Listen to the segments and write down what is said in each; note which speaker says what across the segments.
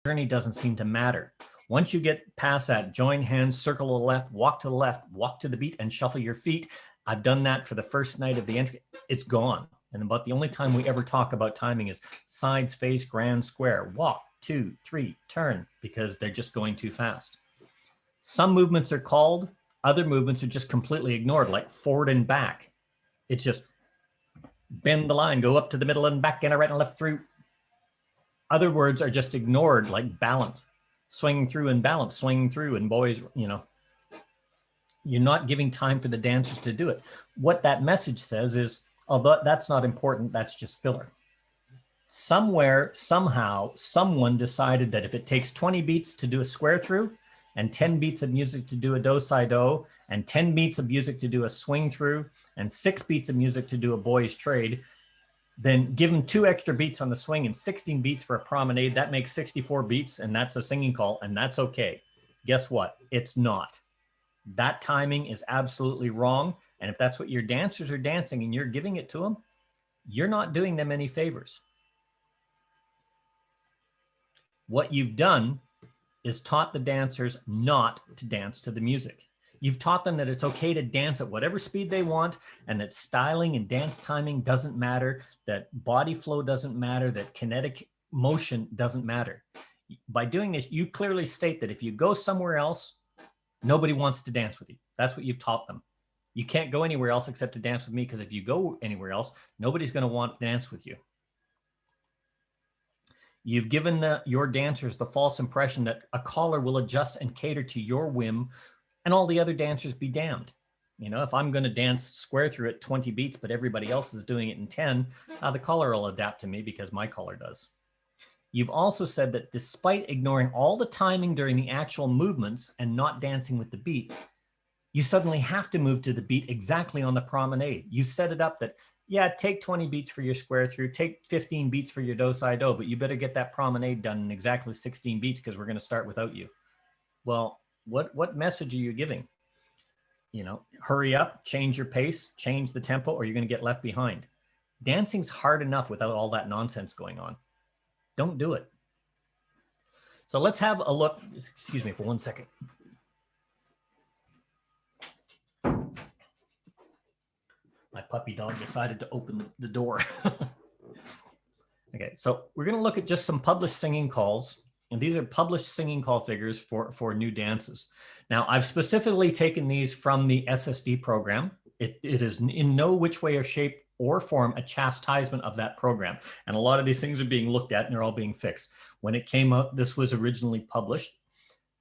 Speaker 1: journey doesn't seem to matter. Once you get past that, join hands, circle to the left, walk to the beat, and shuffle your feet. I've done that for the first night of the entry. It's gone. And about the only time we ever talk about timing is sides, face, grand, square, walk, 2, 3, turn, because they're just going too fast. Some movements are called, other movements are just completely ignored, like forward and back. It's just bend the line, go up to the middle and back, and a right and left through. Other words are just ignored, like balance, swinging through and balance, swinging through, and boys, you know, you're not giving time for the dancers to do it. What that message says is, although that's not important, that's just filler. Somewhere, somehow, someone decided that if it takes 20 beats to do a square through and 10 beats of music to do a do-si-do and 10 beats of music to do a swing through and 6 beats of music to do a boy's trade, then give them 2 extra beats on the swing and 16 beats for a promenade. That makes 64 beats, and that's a singing call, and that's okay. Guess what? It's not. That timing is absolutely wrong. And if that's what your dancers are dancing and you're giving it to them, you're not doing them any favors. What you've done is taught the dancers not to dance to the music. You've taught them that it's okay to dance at whatever speed they want, and that styling and dance timing doesn't matter, that body flow doesn't matter, that kinetic motion doesn't matter. By doing this, you clearly state that if you go somewhere else, nobody wants to dance with you. That's what you've taught them. You can't go anywhere else except to dance with me, because if you go anywhere else, nobody's going to want to dance with you. You've given your dancers the false impression that a caller will adjust and cater to your whim, and all the other dancers be damned. You know, if I'm going to dance square through at 20 beats, but everybody else is doing it in 10, the caller will adapt to me because my caller does. You've also said that despite ignoring all the timing during the actual movements and not dancing with the beat, you suddenly have to move to the beat exactly on the promenade. You set it up that, yeah, take 20 beats for your square through, take 15 beats for your do-si-do, but you better get that promenade done in exactly 16 beats because we're going to start without you. Well, what message are you giving? You know, hurry up, change your pace, change the tempo, or you're going to get left behind. Dancing's hard enough without all that nonsense going on. Don't do it. So let's have a look. Excuse me for 1 second. My puppy dog decided to open the door. Okay, so we're going to look at just some published singing calls. And these are published singing call figures for new dances. Now, I've specifically taken these from the SSD program. It is in no which way or shape or form a chastisement of that program. And a lot of these things are being looked at and they're all being fixed. When it came out, this was originally published.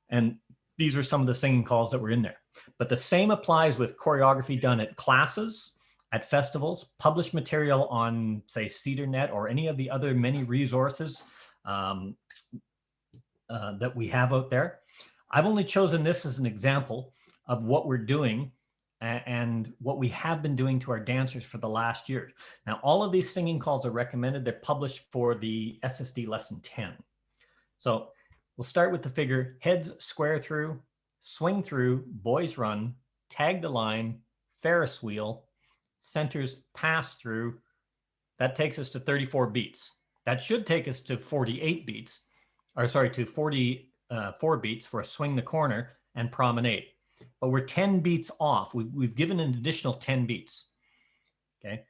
Speaker 1: And these are some of the singing calls that were in there. But the same applies with choreography done at classes, at festivals, published material on, say, CedarNet or any of the other many resources that we have out there. I've only chosen this as an example of what we're doing and what we have been doing to our dancers for the last year. Now, all of these singing calls are recommended. They're published for the SSD lesson 10. So we'll start with the figure heads square through, swing through, boys run, tag the line, Ferris wheel, centers pass through. That takes us to 34 beats. That should take us to 48 beats. Or sorry, to 44 beats for a swing the corner and promenade. But we're 10 beats off. We've given an additional 10 beats. Okay.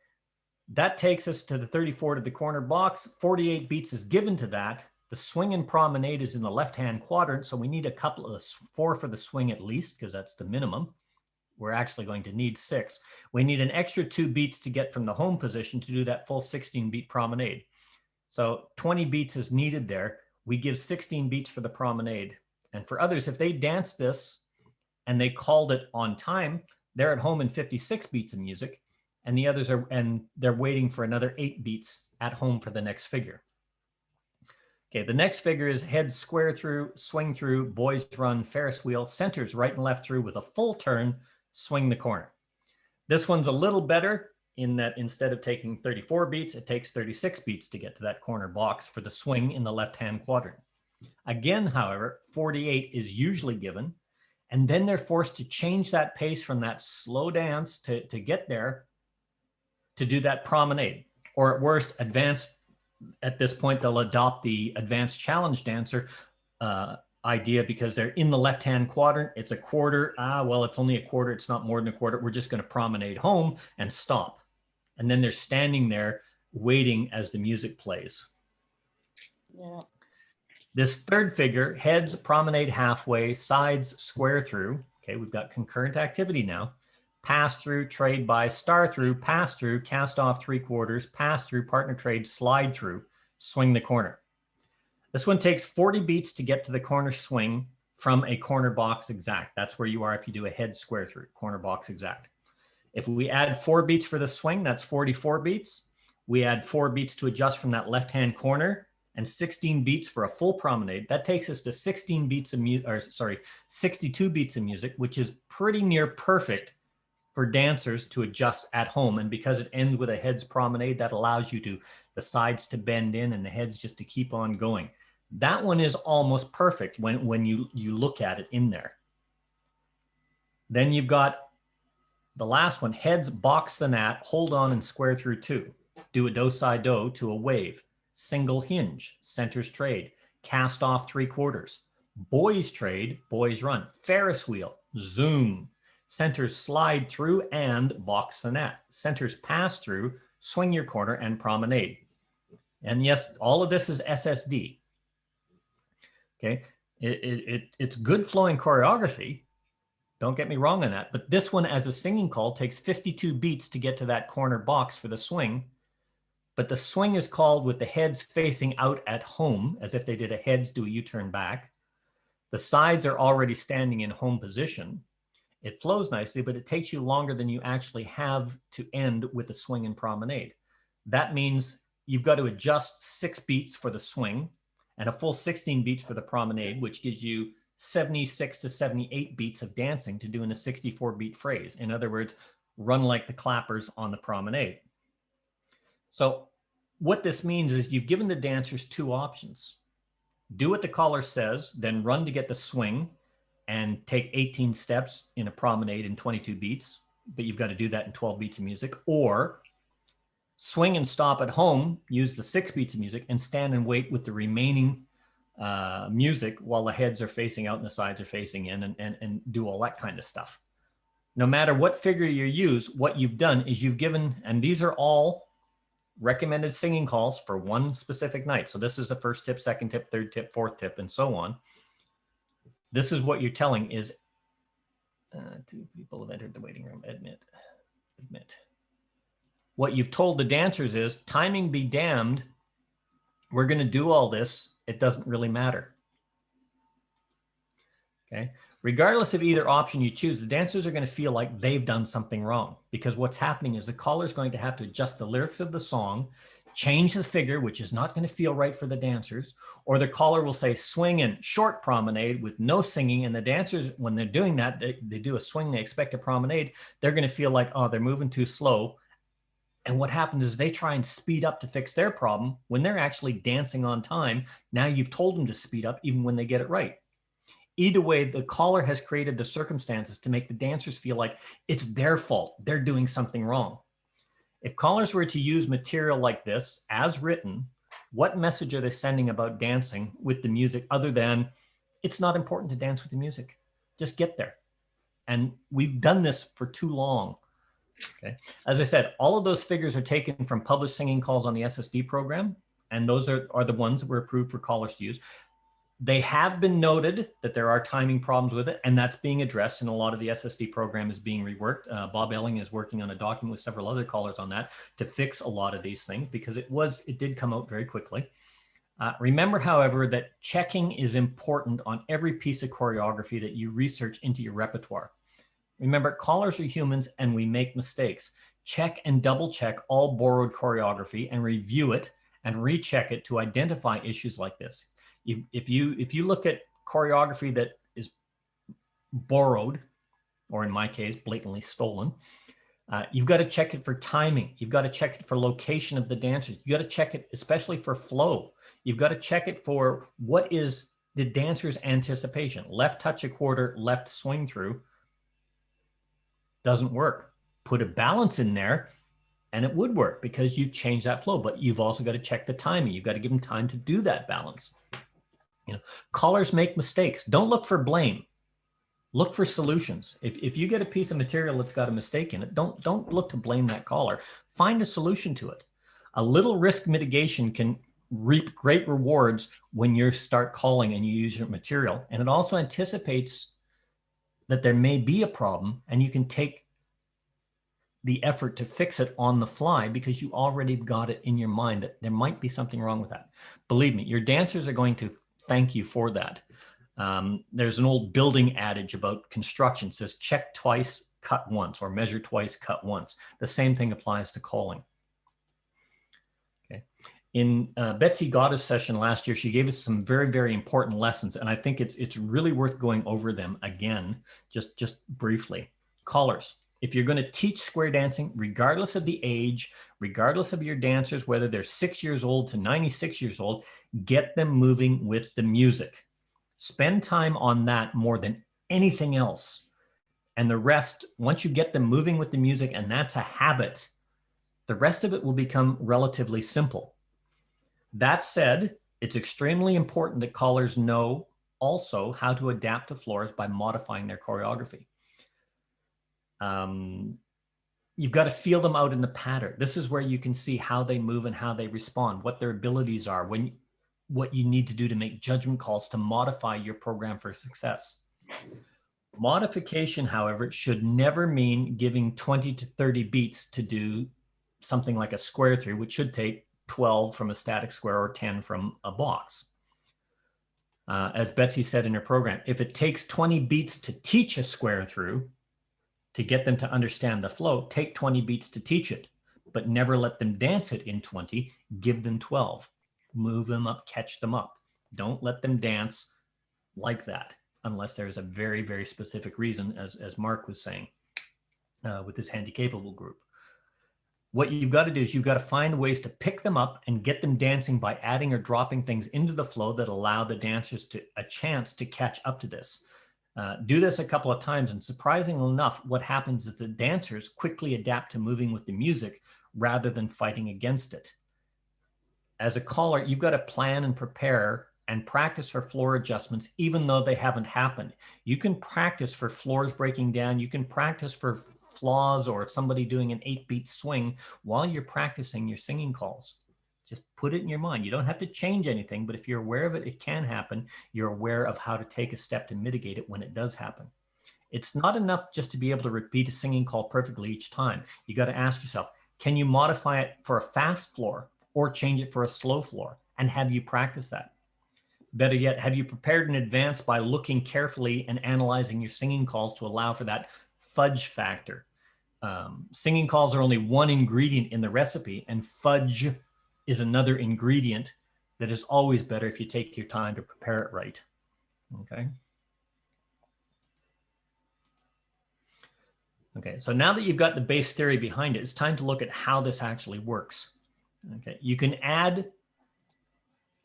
Speaker 1: That takes us to the 34 to the corner box. 48 beats is given to that. The swing and promenade is in the left-hand quadrant, so we need a couple of 4 for the swing at least, because that's the minimum. We're actually going to need 6. We need an extra 2 beats to get from the home position to do that full 16-beat promenade. So 20 beats is needed there. We give 16 beats for the promenade. And for others, if they dance this and they called it on time, they're at home in 56 beats of music, and the others they're waiting for another 8 beats at home for the next figure. Okay, the next figure is heads square through, swing through, boys run, Ferris wheel, centers right and left through with a full turn, swing the corner. This one's a little better in that instead of taking 34 beats, it takes 36 beats to get to that corner box for the swing in the left-hand quadrant. Again, however, 48 is usually given, and then they're forced to change that pace from that slow dance to get there to do that promenade, or at worst, advance at this point, they'll adopt the advanced challenge dancer idea because they're in the left-hand quadrant. It's a quarter. Well, it's only a quarter. It's not more than a quarter. We're just going to promenade home and stop. And then they're standing there waiting as the music plays.
Speaker 2: Yeah.
Speaker 1: This third figure, heads promenade halfway, sides square through. Okay, we've got concurrent activity now. Pass through, trade by, star through, pass through, cast off three quarters, pass through, partner trade, slide through, swing the corner. This one takes 40 beats to get to the corner swing from a corner box exact. That's where you are if you do a head square through, corner box exact. If we add 4 beats for the swing, that's 44 beats. We add 4 beats to adjust from that left-hand corner and 16 beats for a full promenade. That takes us to 16 beats of music, or sorry, 62 beats of music, which is pretty near perfect for dancers to adjust at home. And because it ends with a heads promenade, that allows you to the sides to bend in and the heads just to keep on going. That one is almost perfect when you look at it in there. Then you've got the last one, heads box the gnat, hold on and square through 2. Do a do-si-do to a wave. Single hinge, centers trade, cast off three quarters. Boys trade, boys run. Ferris wheel, zoom. Centers slide through and box the net. Centers pass through, swing your corner, and promenade. And yes, all of this is SSD. Okay, it's good flowing choreography. Don't get me wrong on that. But this one as a singing call takes 52 beats to get to that corner box for the swing. But the swing is called with the heads facing out at home, as if they did a heads do a U-turn back. The sides are already standing in home position. It flows nicely, but it takes you longer than you actually have to end with the swing and promenade. That means you've got to adjust 6 beats for the swing and a full 16 beats for the promenade, which gives you 76 to 78 beats of dancing to do in a 64 beat phrase. In other words, run like the clappers on the promenade. So what this means is you've given the dancers 2 options. Do what the caller says, then run to get the swing and take 18 steps in a promenade in 22 beats, but you've got to do that in 12 beats of music. Or swing and stop at home, use the 6 beats of music, and stand and wait with the remaining music while the heads are facing out and the sides are facing in, and do all that kind of stuff. No matter what figure you use, what you've done is you've given, and these are all recommended singing calls for one specific night. So this is the first tip, second tip, third tip, fourth tip, and so on. This is what you're telling is 2 people have entered the waiting room. Admit. What you've told the dancers is timing be damned. We're going to do all this. It doesn't really matter. Okay. Regardless of either option you choose, the dancers are going to feel like they've done something wrong, because what's happening is the caller is going to have to adjust the lyrics of the song, change the figure, which is not going to feel right for the dancers, or the caller will say swing and short promenade with no singing. And the dancers, when they're doing that, they do a swing, they expect a promenade. They're going to feel like, oh, they're moving too slow. And what happens is they try and speed up to fix their problem when they're actually dancing on time. Now you've told them to speed up even when they get it right. Either way, the caller has created the circumstances to make the dancers feel like it's their fault. They're doing something wrong. If callers were to use material like this as written, what message are they sending about dancing with the music other than it's not important to dance with the music? Just get there. And we've done this for too long. Okay. As I said, all of those figures are taken from published singing calls on the SSD program, and those are the ones that were approved for callers to use. They have been noted that there are timing problems with it, and that's being addressed, and a lot of the SSD program is being reworked. Bob Elling is working on a document with several other callers on that to fix a lot of these things, because it did come out very quickly. Remember, however, that checking is important on every piece of choreography that you research into your repertoire. Remember, callers are humans and we make mistakes. Check and double check all borrowed choreography and review it and recheck it to identify issues like this. If you look at choreography that is borrowed, or in my case, blatantly stolen, you've got to check it for timing. You've got to check it for location of the dancers. You got to check it especially for flow. You've got to check it for what is the dancer's anticipation. Left touch a quarter, left swing through. Doesn't work. Put a balance in there And it would work because you change that flow, but you've also got to check the timing. You've got to give them time to do that balance. Callers make mistakes. Don't look for blame. Look for solutions. If you get a piece of material that's got a mistake in it, don't look to blame that caller. Find a solution to it. A little risk mitigation can reap great rewards when you start calling and you use your material. And it also anticipates that there may be a problem, and you can take the effort to fix it on the fly because you already got it in your mind that there might be something wrong with that. Believe me, your dancers are going to thank you for that. There's an old building adage about construction. It says, check twice, cut once, or measure twice, cut once. The same thing applies to calling. Okay. In Betsy Gotta's session last year, she gave us some very, very important lessons, and I think it's really worth going over them again, just briefly. Callers, if you're going to teach square dancing, regardless of the age, regardless of your dancers, whether they're 6 years old to 96 years old, get them moving with the music. Spend time on that more than anything else. And the rest, once you get them moving with the music, and that's a habit, the rest of it will become relatively simple. That said, it's extremely important that callers know also how to adapt to floors by modifying their choreography. You've got to feel them out in the pattern. This is where you can see how they move and how they respond, what their abilities are, what you need to do to make judgment calls to modify your program for success. Modification, however, should never mean giving 20 to 30 beats to do something like a square through, which should take 12 from a static square or 10 from a box. As Betsy said in her program, if it takes 20 beats to teach a square through, to get them to understand the flow, take 20 beats to teach it, but never let them dance it in 20, give them 12. Move them up, catch them up. Don't let them dance like that unless there's a very, very specific reason, as Mark was saying with this handy-capable group. What you've got to do is you've got to find ways to pick them up and get them dancing by adding or dropping things into the flow that allow the dancers a chance to catch up to this. Do this a couple of times, and surprisingly enough, what happens is the dancers quickly adapt to moving with the music rather than fighting against it. As a caller, you've got to plan and prepare and practice for floor adjustments, even though they haven't happened. You can practice for floors breaking down. You can practice for flaws or somebody doing an 8-beat swing while you're practicing your singing calls. Just put it in your mind. You don't have to change anything, but if you're aware of it, it can happen. You're aware of how to take a step to mitigate it when it does happen. It's not enough just to be able to repeat a singing call perfectly each time. You got to ask yourself, can you modify it for a fast floor or change it for a slow floor? And have you practiced that? Better yet, have you prepared in advance by looking carefully and analyzing your singing calls to allow for that fudge factor? Singing calls are only one ingredient in the recipe, and fudge is another ingredient that is always better if you take your time to prepare it right. Okay. Okay, so now that you've got the base theory behind it, it's time to look at how this actually works. Okay, you can add,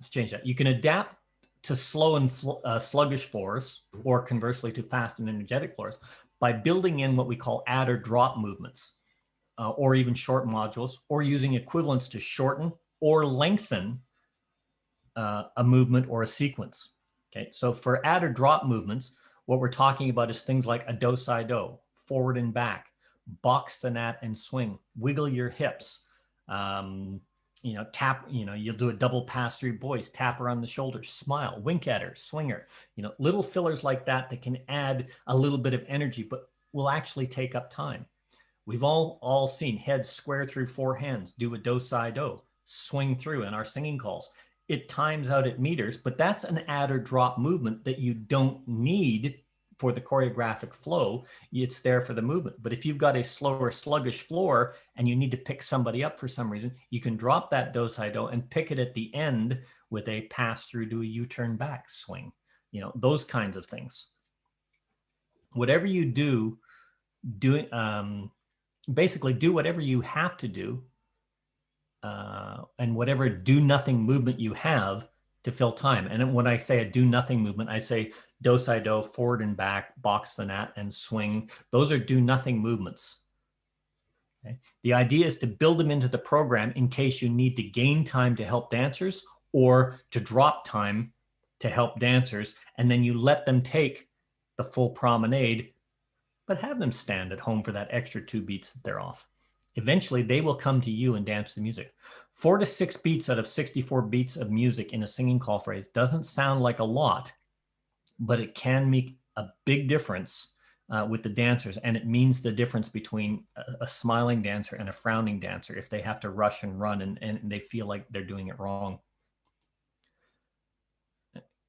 Speaker 1: let's change that. You can adapt to slow and sluggish floors, or conversely to fast and energetic floors, by building in what we call add or drop movements, or even short modules, or using equivalents to shorten or lengthen a movement or a sequence. Okay, so for add or drop movements, what we're talking about is things like a do-si-do, forward and back, box the gnat and swing, wiggle your hips, tap, you'll do a double pass through voice, tap her on the shoulder, smile, wink at her, swing her, little fillers like that can add a little bit of energy, but will actually take up time. We've all seen heads square through 4 hands, do a do-si-do, swing through in our singing calls. It times out at meters, but that's an add or drop movement that you don't need for the choreographic flow. It's there for the movement. But if you've got a slower, sluggish floor and you need to pick somebody up for some reason, you can drop that do-si-do and pick it at the end with a pass through to a U-turn back swing, those kinds of things. Whatever you do, basically do whatever you have to do and whatever do nothing movement you have to fill time. And when I say a do nothing movement, I say do-si-do, forward and back, box the gnat, and swing. Those are do nothing movements. Okay. The idea is to build them into the program in case you need to gain time to help dancers or to drop time to help dancers. And then you let them take the full promenade, but have them stand at home for that extra 2 beats that they're off. Eventually, they will come to you and dance the music. 4 to 6 beats out of 64 beats of music in a singing call phrase doesn't sound like a lot, but it can make a big difference with the dancers. And it means the difference between a smiling dancer and a frowning dancer if they have to rush and run and they feel like they're doing it wrong.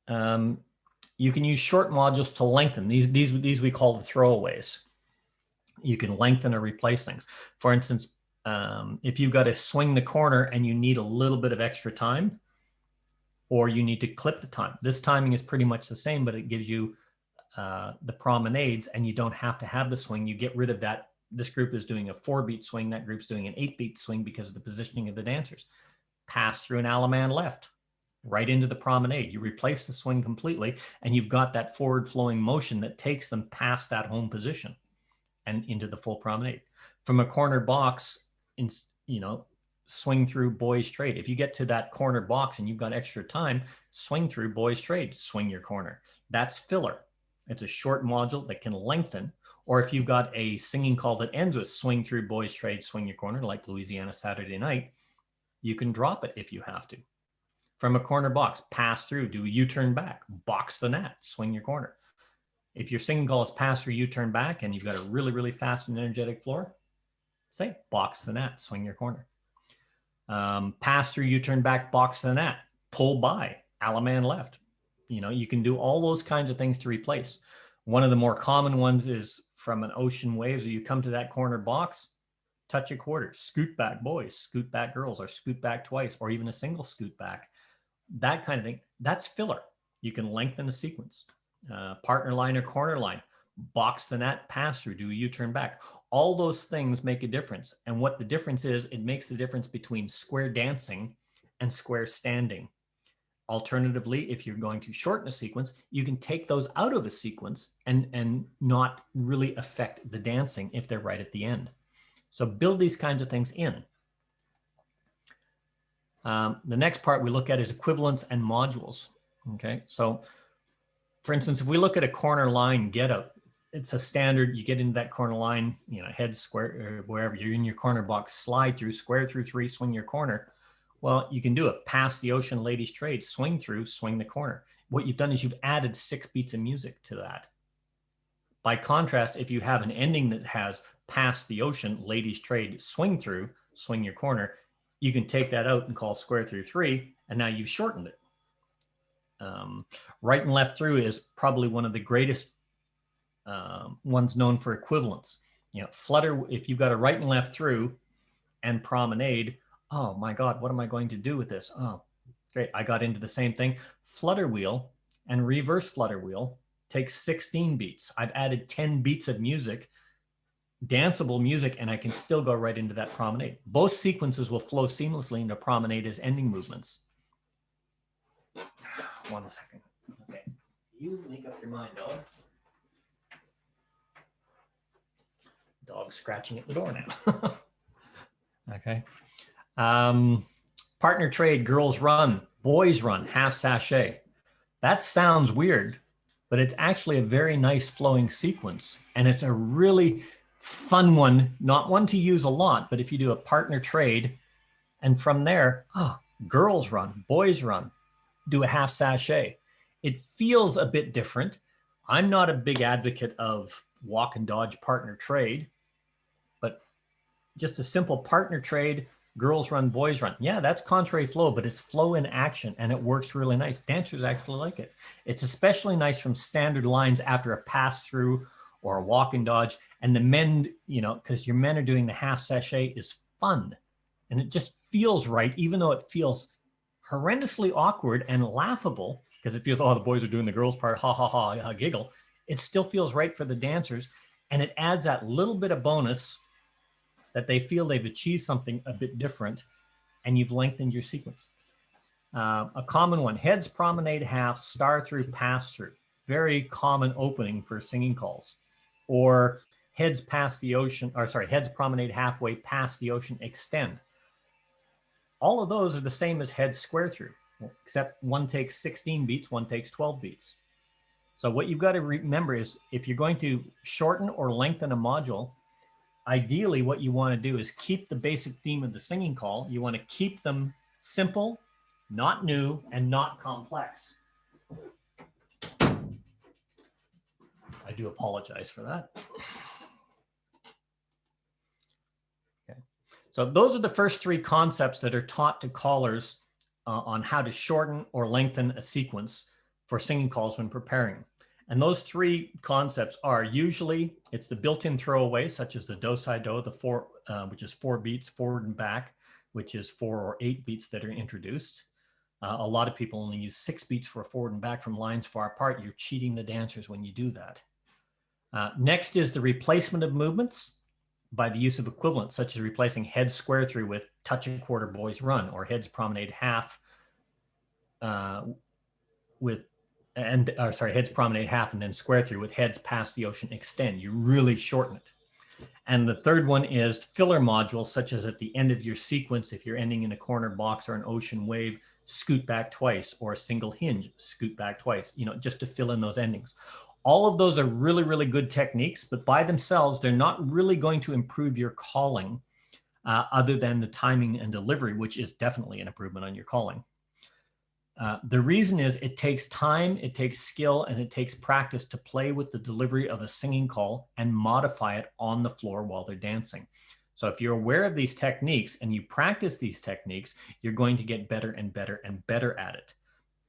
Speaker 1: You can use short modules to lengthen. These we call the throwaways. You can lengthen or replace things. For instance, if you've got to swing the corner and you need a little bit of extra time, or you need to clip the time. This timing is pretty much the same, but it gives you the promenades and you don't have to have the swing. You get rid of that. This group is doing a 4-beat swing. That group's doing an 8-beat swing because of the positioning of the dancers. Pass through an Alaman left, right into the promenade. You replace the swing completely and you've got that forward flowing motion that takes them past that home position and into the full promenade. From a corner box, swing through boys trade. If you get to that corner box and you've got extra time, swing through boys trade, swing your corner. That's filler. It's a short module that can lengthen. Or if you've got a singing call that ends with swing through boys trade, swing your corner, like Louisiana Saturday Night, you can drop it if you have to. From a corner box, pass through, do a U-turn back, box the net, swing your corner. If your singing call is pass through, U-turn back, and you've got a really, really fast and energetic floor, say box the net, swing your corner. Pass through, U-turn back, box the net, pull by, Alaman left. You can do all those kinds of things to replace. One of the more common ones is from an ocean waves, where you come to that corner box, touch a quarter, scoot back boys, scoot back girls, or scoot back twice, or even a single scoot back. That kind of thing, that's filler. You can lengthen the sequence. Partner line or corner line, box the net, pass through, do a U-turn back. All those things make a difference. And what the difference is, it makes the difference between square dancing and square standing. Alternatively, if you're going to shorten a sequence, you can take those out of a sequence and not really affect the dancing if they're right at the end. So build these kinds of things in. The next part we look at is equivalents and modules. Okay, so for instance, if we look at a corner line get out, it's a standard. You get into that corner line, head square, or wherever you're in your corner box, slide through, square through 3, swing your corner. Well, you can do it. Pass the ocean, ladies trade, swing through, swing the corner. What you've done is you've added 6 beats of music to that. By contrast, if you have an ending that has pass the ocean, ladies trade, swing through, swing your corner, you can take that out and call square through 3, and now you've shortened it. Right and left through is probably one of the greatest ones known for equivalents. Flutter, if you've got a right and left through and promenade, oh my God, what am I going to do with this? Oh, great, I got into the same thing. Flutter wheel and reverse flutter wheel takes 16 beats. I've added 10 beats of music, danceable music, and I can still go right into that promenade. Both sequences will flow seamlessly into promenade as ending movements. 1 second. Okay. You make up your mind, dog. Dog's scratching at the door now. Okay. Partner trade, girls run, boys run, half sachet. That sounds weird, but it's actually a very nice flowing sequence. And it's a really fun one, not one to use a lot, but if you do a partner trade, and from there, girls run, boys run, do a half sachet. It feels a bit different. I'm not a big advocate of walk and dodge partner trade, but just a simple partner trade, girls run, boys run. Yeah, that's contrary flow, but it's flow in action and it works really nice. Dancers actually like it. It's especially nice from standard lines after a pass through or a walk and dodge. And the men, because your men are doing the half sachet, is fun. And it just feels right, even though it feels horrendously awkward and laughable, because it feels, the boys are doing the girls part, ha, ha, ha, giggle. It still feels right for the dancers. And it adds that little bit of bonus that they feel they've achieved something a bit different, and you've lengthened your sequence. A common one, heads, promenade, half, star through, pass through. Very common opening for singing calls. Or heads past the ocean, or sorry, heads promenade halfway past the ocean, extend. All of those are the same as heads square through, except one takes 16 beats, one takes 12 beats. So what you've got to remember is if you're going to shorten or lengthen a module, ideally what you want to do is keep the basic theme of the singing call. You want to keep them simple, not new, and not complex. I do apologize for that. Okay. So those are the first three concepts that are taught to callers on how to shorten or lengthen a sequence for singing calls when preparing. And those three concepts are usually it's the built-in throwaway, such as the do, si, do, the four, which is 4 beats forward and back, which is 4 or 8 beats that are introduced. A lot of people only use 6 beats for a forward and back from lines far apart. You're cheating the dancers when you do that. Next is the replacement of movements by the use of equivalents, such as replacing heads square through with touch a quarter boys run, or heads promenade half heads promenade half and then square through with heads past the ocean extend. You really shorten it. And the third one is filler modules, such as at the end of your sequence, if you're ending in a corner box or an ocean wave, scoot back twice, or a single hinge, scoot back twice, just to fill in those endings. All of those are really, really good techniques, but by themselves, they're not really going to improve your calling other than the timing and delivery, which is definitely an improvement on your calling. The reason is it takes time, it takes skill, and it takes practice to play with the delivery of a singing call and modify it on the floor while they're dancing. So if you're aware of these techniques and you practice these techniques, you're going to get better and better and better at it.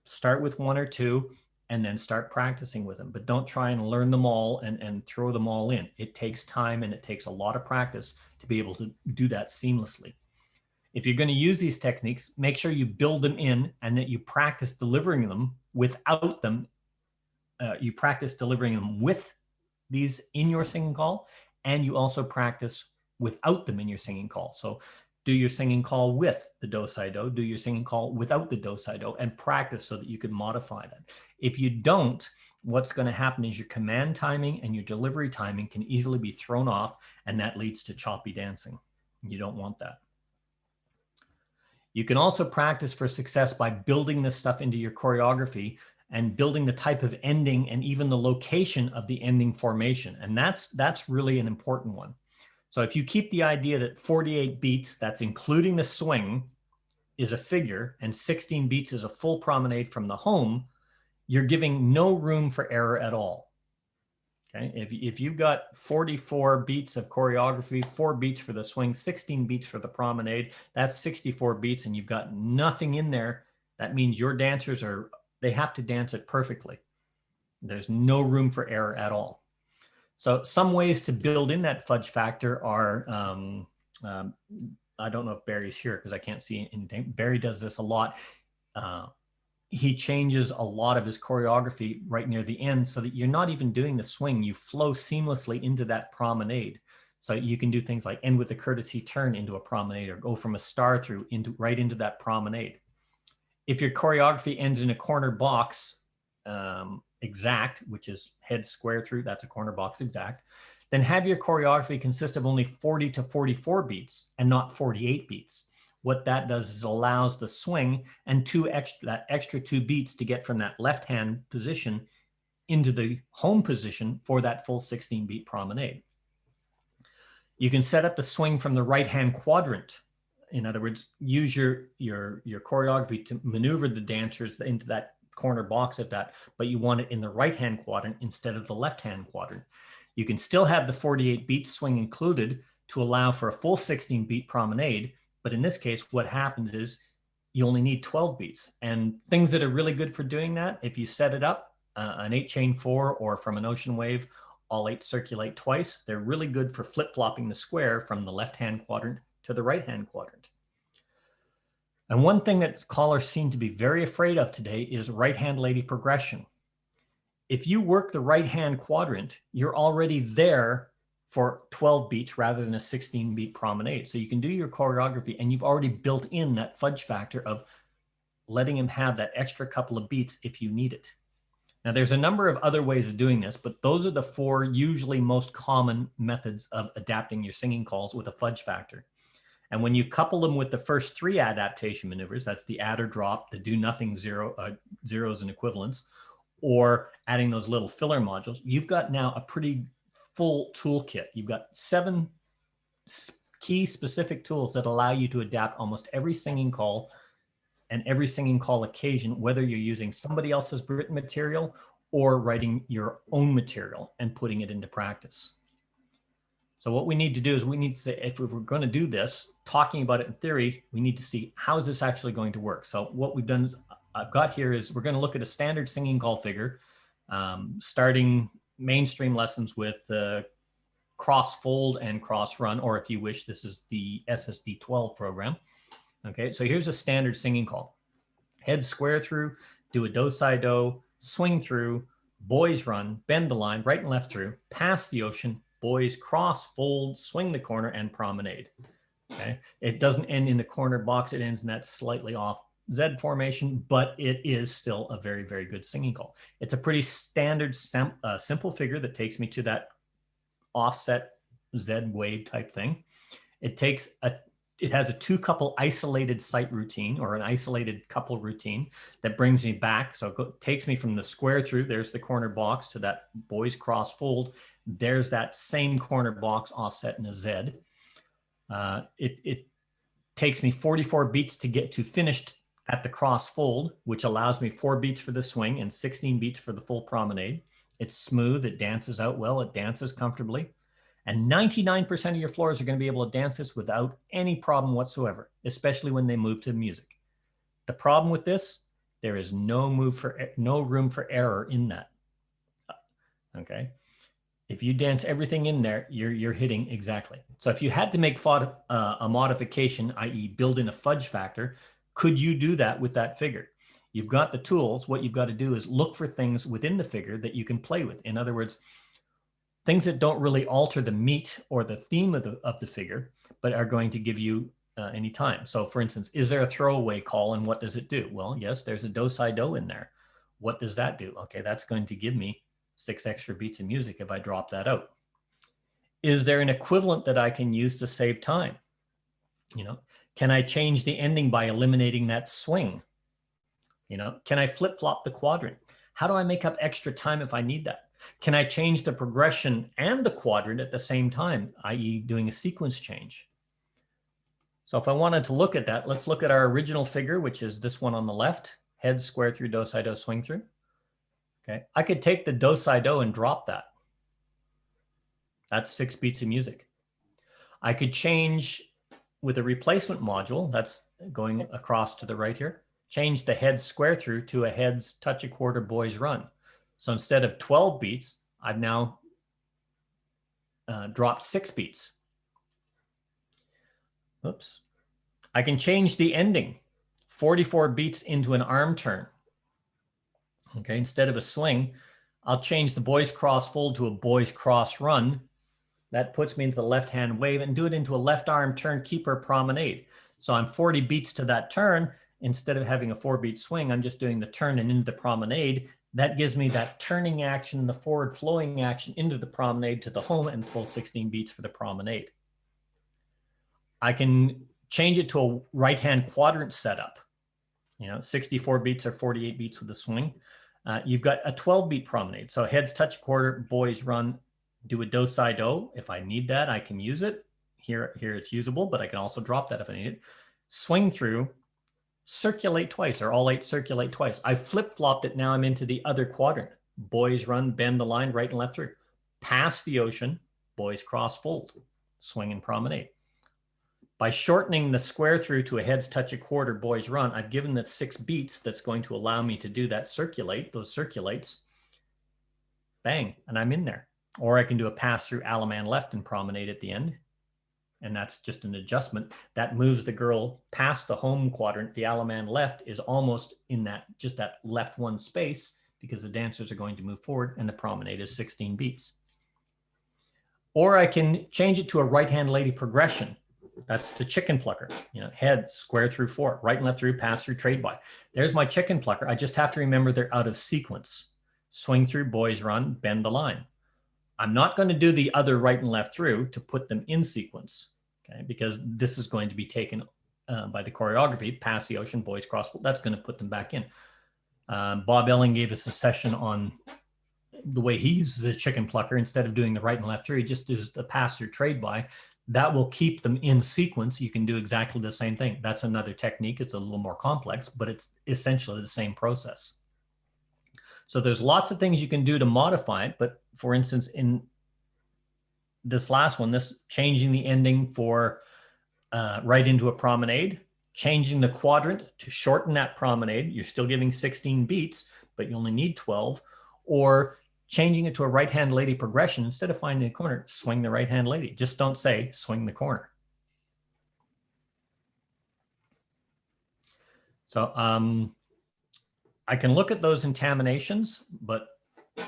Speaker 1: Start with 1 or 2 and then start practicing with them, but don't try and learn them all and throw them all in. It takes time and it takes a lot of practice to be able to do that seamlessly. If you're going to use these techniques, make sure you build them in and that you practice delivering them without them. You practice delivering them with these in your singing call, and you also practice without them in your singing call. So do your singing call with the do, si, do your singing call without the do, si, do, and practice so that you can modify that. If you don't, what's going to happen is your command timing and your delivery timing can easily be thrown off, and that leads to choppy dancing. You don't want that. You can also practice for success by building this stuff into your choreography and building the type of ending and even the location of the ending formation. And that's really an important one. So if you keep the idea that 48 beats, that's including the swing, is a figure, and 16 beats is a full promenade from the home, you're giving no room for error at all. Okay? If you've got 44 beats of choreography, 4 beats for the swing, 16 beats for the promenade, that's 64 beats, and you've got nothing in there, that means your dancers they have to dance it perfectly. There's no room for error at all. So some ways to build in that fudge factor are, I don't know if Barry's here because I can't see anything. Barry does this a lot. He changes a lot of his choreography right near the end so that you're not even doing the swing. You flow seamlessly into that promenade. So you can do things like end with a courtesy turn into a promenade, or go from a star through right into that promenade. If your choreography ends in a corner box exact, which is head square through, that's a corner box exact, then have your choreography consist of only 40 to 44 beats and not 48 beats. What that does is allows the swing and that extra 2 beats to get from that left hand position into the home position for that full 16 beat promenade. You can set up the swing from the right hand quadrant. In other words, use your choreography to maneuver the dancers into that corner box at that, but you want it in the right hand quadrant instead of the left hand quadrant. You can still have the 48 beat swing included to allow for a full 16 beat promenade. But in this case, what happens is you only need 12 beats. And things that are really good for doing that, if you set it up, an 8-chain 4 or from an ocean wave, all 8 circulate twice, they're really good for flip-flopping the square from the left-hand quadrant to the right-hand quadrant. And one thing that callers seem to be very afraid of today is right-hand lady progression. If you work the right-hand quadrant, you're already there for 12 beats rather than a 16 beat promenade. So you can do your choreography and you've already built in that fudge factor of letting him have that extra couple of beats if you need it. Now, there's a number of other ways of doing this, but those are the four usually most common methods of adapting your singing calls with a fudge factor. And when you couple them with the first three adaptation maneuvers, that's the add or drop, the do nothing zeros and equivalents, or adding those little filler modules, you've got now a pretty full toolkit. You've got 7 key specific tools that allow you to adapt almost every singing call and every singing call occasion, whether you're using somebody else's written material or writing your own material and putting it into practice. So what we need to do is we need to say, if we're going to do this, talking about it in theory, we need to see how is this actually going to work. So what we've done is I've got here is we're going to look at a standard singing call figure, starting mainstream lessons with cross fold and cross run, or if you wish, this is the SSD 12 program. Okay, so here's a standard singing call. Head square through, do a do, si, do, swing through, boys run, bend the line, right and left through, pass the ocean, boys cross, fold, swing the corner, and promenade. Okay, it doesn't end in the corner box. It ends in that slightly off Z formation, but it is still a very, very good singing call. It's a pretty standard, simple figure that takes me to that offset Z wave type thing. It has a 2-couple isolated sight routine or an isolated couple routine that brings me back. So it takes me from the square through, there's the corner box, to that boys cross fold. There's that same corner box offset in a Z. It takes me 44 beats to get to finished at the cross fold, which allows me 4 beats for the swing and 16 beats for the full promenade. It's smooth, it dances out well, it dances comfortably. And 99% of your floors are going to be able to dance this without any problem whatsoever, especially when they move to music. The problem with this, there is no room for error in that. Okay. If you dance everything in there, you're hitting exactly. So if you had to make a modification, i.e. build in a fudge factor, could you do that with that figure? You've got the tools. What you've got to do is look for things within the figure that you can play with. In other words, things that don't really alter the meat or the theme of the figure, but are going to give you any time. So for instance, is there a throwaway call and what does it do? Well, yes, there's a do, si, do in there. What does that do? Okay, that's going to give me 6 extra beats of music if I drop that out. Is there an equivalent that I can use to save time? You know, can I change the ending by eliminating that swing? You know, can I flip-flop the quadrant? How do I make up extra time if I need that? Can I change the progression and the quadrant at the same time, i.e. doing a sequence change? So if I wanted to look at that, let's look at our original figure, which is this one on the left, head square through, do, si, do, swing through. Okay, I could take the do, si, do and drop that. That's 6 beats of music. I could change with a replacement module, that's going across to the right here, change the head square through to a heads touch a quarter boys run. So instead of 12 beats, I've now dropped 6 beats. Oops. I can change the ending, 44 beats into an arm turn. Okay, instead of a swing, I'll change the boys cross fold to a boys cross run. That puts me into the left-hand wave and do it into a left arm turn keeper promenade. So I'm 40 beats to that turn. Instead of having a 4-beat swing, I'm just doing the turn and into the promenade. That gives me that turning action, the forward flowing action into the promenade to the home and full 16 beats for the promenade. I can change it to a right-hand quadrant setup. You know, 64 beats or 48 beats with the swing. You've got a 12-beat promenade. So heads touch a quarter, boys run, do a do, si, do. If I need that, I can use it. Here it's usable, but I can also drop that if I need it. Swing through, circulate twice, or all 8 circulate twice. I flip-flopped it. Now I'm into the other quadrant. Boys run, bend the line, right and left through. Pass the ocean, boys cross fold, swing and promenade. By shortening the square through to a heads touch a quarter, boys run, I've given that 6 beats that's going to allow me to do that circulate, those circulates, bang, and I'm in there. Or I can do a pass through Alaman left and promenade at the end. And that's just an adjustment that moves the girl past the home quadrant. The Alaman left is almost in that, just that left one space because the dancers are going to move forward and the promenade is 16 beats. Or I can change it to a right-hand lady progression. That's the chicken plucker, you know, head square through 4, right and left through, pass through, trade by. There's my chicken plucker. I just have to remember they're out of sequence. swing through, boys run, bend the line. I'm not going to do the other right and left through to put them in sequence, okay? Because this is going to be taken by the choreography, pass the ocean, boys cross, that's going to put them back in. Bob Elling gave us a session on the way he uses the chicken plucker. Instead of doing the right and left through, he just does the pass through trade by. That will keep them in sequence. You can do exactly the same thing. That's another technique. It's a little more complex, but it's essentially the same process. So there's lots of things you can do to modify it. But for instance, in this last one, this changing the ending for right into a promenade, changing the quadrant to shorten that promenade. You're still giving 16 beats, but you only need 12. Or changing it to a right-hand lady progression. Instead of finding the corner, swing the right-hand lady. Just don't say swing the corner. So I can look at those intaminations, but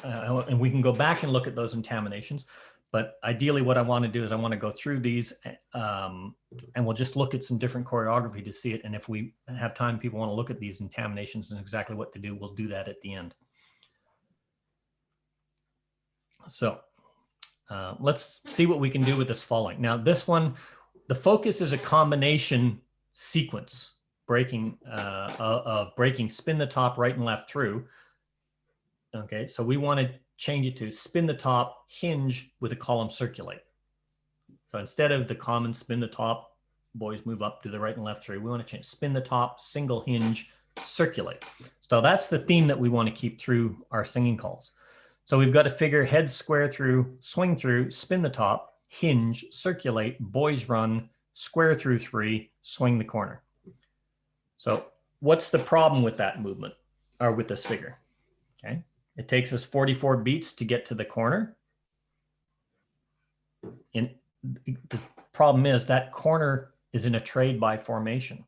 Speaker 1: and we can go back and look at those intaminations. But ideally, what I want to do is I want to go through these and we'll just look at some different choreography to see it. And if we have time, people want to look at these intaminations and exactly what to do, we'll do that at the end. So let's see what we can do with this following. Now, this one, the focus is a combination sequence, breaking of breaking, spin the top, right and left through. Okay, so we want to change it to spin the top, hinge with a column circulate. So instead of the common spin the top, boys move up to the right and left through, we want to change spin the top, single hinge, circulate. So that's the theme that we want to keep through our singing calls. So we've got to figure head square through, swing through, spin the top, hinge, circulate, boys run, square through 3, swing the corner. So what's the problem with that movement or with this figure? Okay, it takes us 44 beats to get to the corner. And the problem is that corner is in a trade by formation.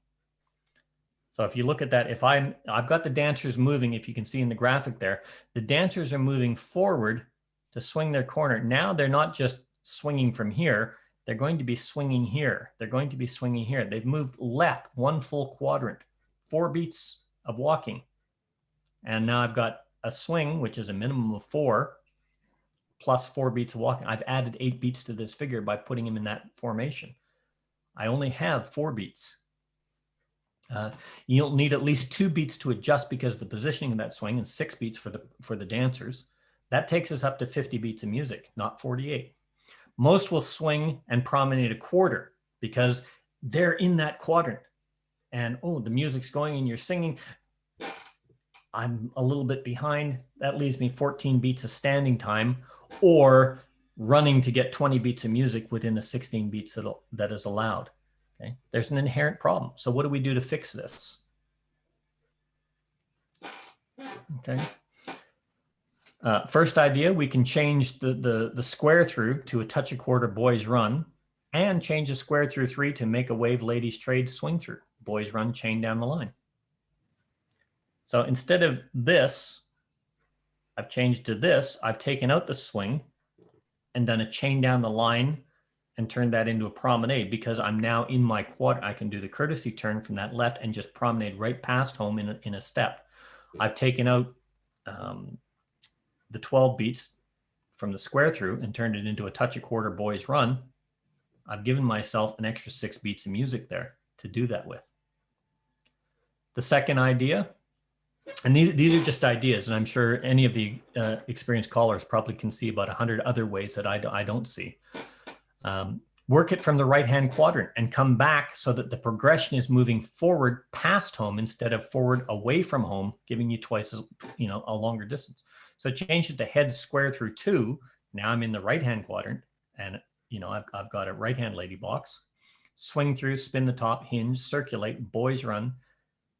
Speaker 1: So if you look at that, if I've got the dancers moving, if you can see in the graphic there, the dancers are moving forward to swing their corner. Now they're not just swinging from here. They're going to be swinging here. They're going to be swinging here. They've moved left 1 full quadrant, 4 beats of walking. And now I've got a swing, which is a minimum of 4, plus 4 beats of walking. I've added 8 beats to this figure by putting him in that formation. I only have 4 beats. You'll need at least 2 beats to adjust because of the positioning of that swing, and 6 beats for the dancers. That takes us up to 50 beats of music, not 48. Most will swing and promenade a quarter because they're in that quadrant. And, oh, the music's going and you're singing. I'm a little bit behind. That leaves me 14 beats of standing time or running to get 20 beats of music within the 16 beats that is allowed. Okay. There's an inherent problem. So what do we do to fix this? Okay. First idea, we can change the square through to a touch a quarter boys run and change the square through 3 to make a wave ladies trade swing through. Boys run, chain down the line. So instead of this, I've changed to this. I've taken out the swing and done a chain down the line and turn that into a promenade because I'm now in my quad. I can do the courtesy turn from that left and just promenade right past home in a step. I've taken out the 12 beats from the square through and turned it into a touch a quarter boys run. I've given myself an extra 6 beats of music there to do that with. The second idea, and these are just ideas, and I'm sure any of the experienced callers probably can see about 100 other ways that I don't see. Work it from the right-hand quadrant and come back so that the progression is moving forward past home instead of forward away from home, giving you twice as, a longer distance. So change it to head square through 2. Now I'm in the right-hand quadrant and, I've got a right-hand lady box. Swing through, spin the top, hinge, circulate, boys run.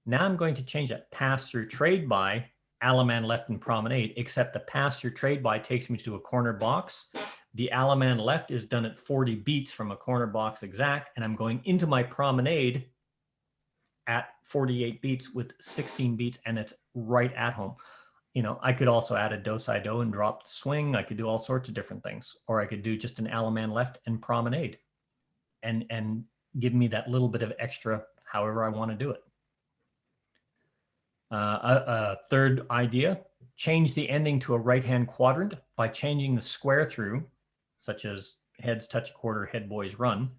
Speaker 1: Now I'm going to change that pass through trade by, Alaman left and promenade, except the pass through trade by takes me to a corner box. The Alaman left is done at 40 beats from a corner box exact, and I'm going into my promenade at 48 beats with 16 beats, and it's right at home. I could also add a do-si-do and drop the swing. I could do all sorts of different things, or I could do just an Alaman left and promenade and give me that little bit of extra however I want to do it. A third idea, change the ending to a right-hand quadrant by changing the square through, such as heads touch a quarter, head boys run,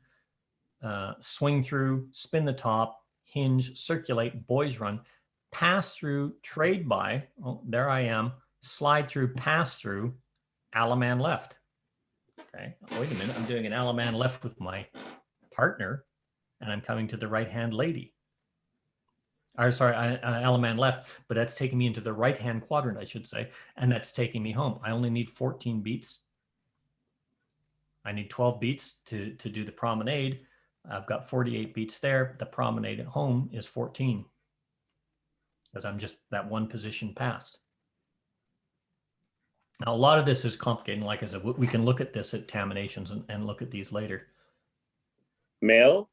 Speaker 1: swing through, spin the top, hinge, circulate, boys run, pass through, trade by, oh, there I am, slide through, pass through, Alaman left. Okay, wait a minute, I'm doing an Alaman left with my partner, and I'm coming to the right-hand lady. Or sorry, Alaman left, but that's taking me into the right-hand quadrant, I should say, and that's taking me home. I only need 14 beats. I need 12 beats to do the promenade. I've got 48 beats there. The promenade at home is 14 because I'm just that one position past. Now, a lot of this is complicated. Like I said, we can look at this at terminations and look at these later.
Speaker 3: Mel?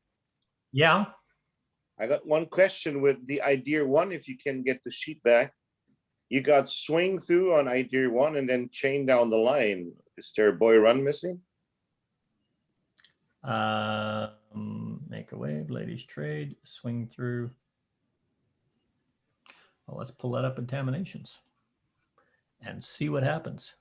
Speaker 1: Yeah.
Speaker 3: I got one question with the idea one, if you can get the sheet back. You got swing through on idea one and then chain down the line. Is there a boy run missing?
Speaker 1: Make a wave, ladies trade, swing through. Well, let's pull that up in terminations and see what happens.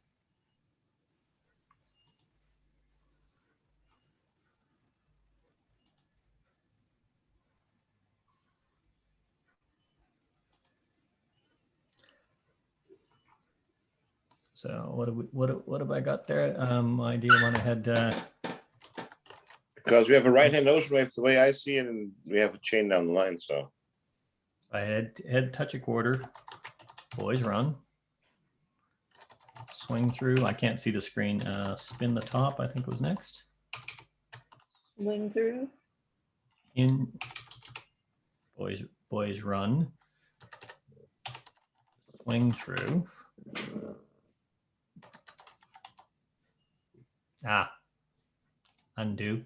Speaker 1: So what have I got there? Idea one ahead.
Speaker 3: Because we have a right-hand ocean wave, the way I see it, and we have a chain down the line. So
Speaker 1: I head touch a quarter, boys run, swing through. I can't see the screen. Spin the top, I think was next.
Speaker 2: Swing through.
Speaker 1: In boys run, swing through. Undo.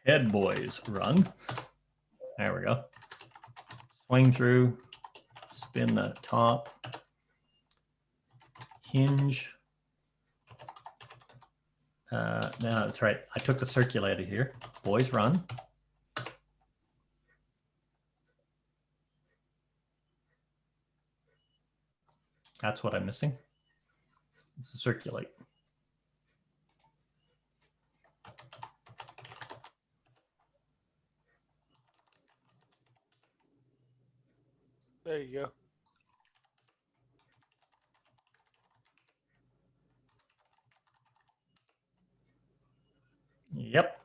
Speaker 1: Head boys run. There we go. Swing through, spin the top, hinge. No, that's right. I took the circulator here. Boys run. That's what I'm missing. It's a circulate.
Speaker 4: There you go.
Speaker 1: Yep.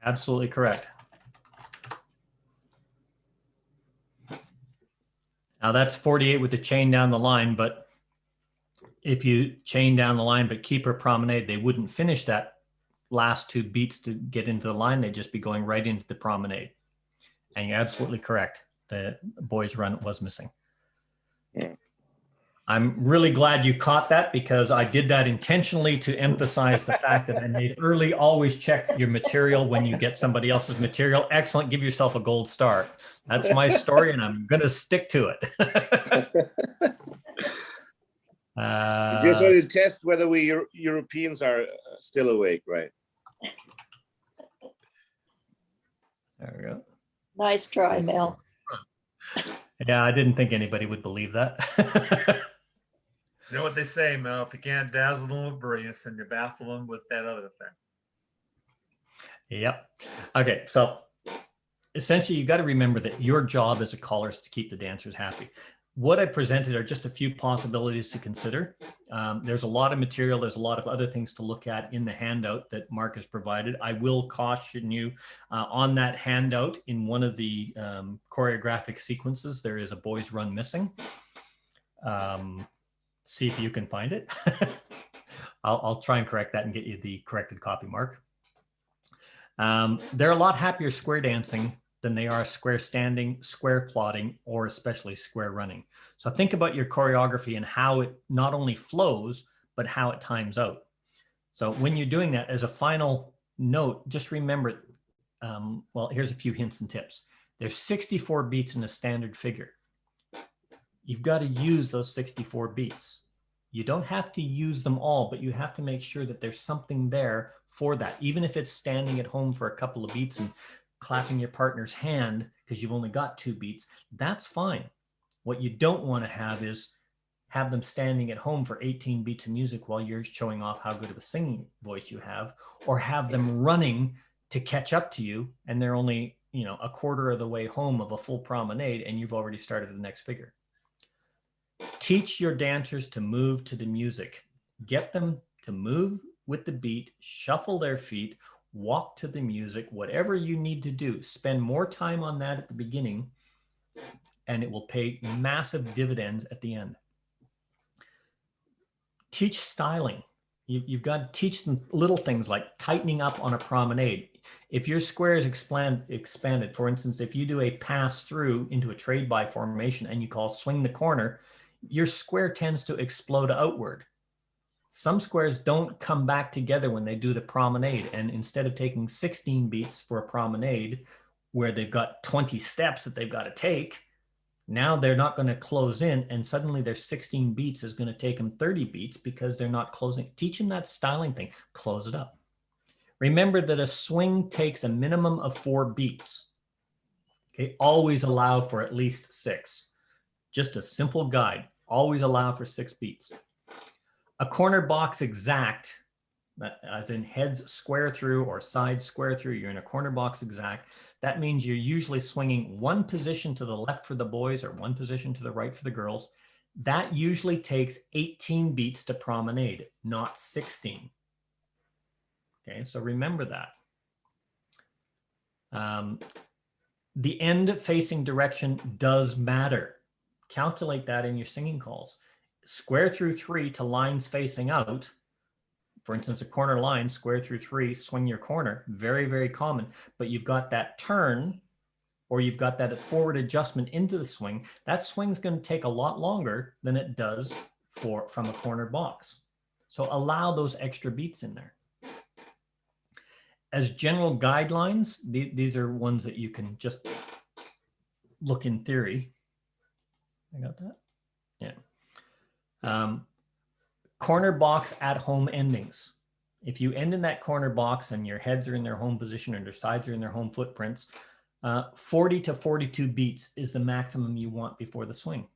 Speaker 1: Absolutely correct. Now that's 48 with the chain down the line, but if you chain down the line but keep her promenade, they wouldn't finish that last two beats to get into the line. They'd just be going right into the promenade. And you're absolutely correct. The boys run was missing.
Speaker 3: Yeah.
Speaker 1: I'm really glad you caught that because I did that intentionally to emphasize the fact that I made early. Always check your material when you get somebody else's material. Excellent. Give yourself a gold star. That's my story and I'm going to stick to it.
Speaker 3: just want to test whether we Europeans are still awake, right?
Speaker 1: There we go.
Speaker 2: Nice try, Mel.
Speaker 1: Yeah, I didn't think anybody would believe that.
Speaker 5: You know what they say, Mel, if you can't dazzle them with brilliance, then you baffle them with that other thing.
Speaker 1: Yep. Okay, so essentially you got to remember that your job as a caller is to keep the dancers happy. What I presented are just a few possibilities to consider. There's a lot of material. There's a lot of other things to look at in the handout that Mark has provided. I will caution you on that handout in one of the choreographic sequences, there is a boys run missing. See if you can find it. I'll try and correct that and get you the corrected copy, Mark. They're a lot happier square dancing than they are square standing, square plotting, or especially square running. So think about your choreography and how it not only flows, but how it times out. So when you're doing that, as a final note, just remember, well, here's a few hints and tips. There's 64 beats in a standard figure. You've got to use those 64 beats. You don't have to use them all, but you have to make sure that there's something there for that, even if it's standing at home for a couple of beats and clapping your partner's hand because you've only got 2 beats, that's fine. What you don't want to have is have them standing at home for 18 beats of music while you're showing off how good of a singing voice you have, or have them running to catch up to you and they're only, you know, a quarter of the way home of a full promenade and you've already started the next figure. Teach your dancers to move to the music. Get them to move with the beat, shuffle their feet, walk to the music, whatever you need to do. Spend more time on that at the beginning and it will pay massive dividends at the end. Teach styling. You've got to teach them little things like tightening up on a promenade. If your square is expanded, for instance, if you do a pass through into a trade by formation and you call swing the corner, your square tends to explode outward. Some squares don't come back together when they do the promenade. And instead of taking 16 beats for a promenade where they've got 20 steps that they've got to take, now they're not going to close in, and suddenly their 16 beats is going to take them 30 beats because they're not closing. Teach them that styling thing. Close it up. Remember that a swing takes a minimum of 4 beats. Okay, always allow for at least 6. Just a simple guide. Always allow for 6 beats. A corner box exact, as in heads square through or sides square through, you're in a corner box exact. That means you're usually swinging 1 position to the left for the boys or 1 position to the right for the girls. That usually takes 18 beats to promenade, not 16. Okay, so remember that. The end facing direction does matter. Calculate that in your singing calls. Square through 3 to lines facing out. For instance, a corner line, square through 3, swing your corner. Very, very common. But you've got that turn, or you've got that forward adjustment into the swing. That swing's going to take a lot longer than it does from a corner box. So allow those extra beats in there. As general guidelines, these are ones that you can just look in theory. I got that? Yeah. Corner box at home endings. If you end in that corner box and your heads are in their home position and their sides are in their home footprints, 40 to 42 beats is the maximum you want before the swing.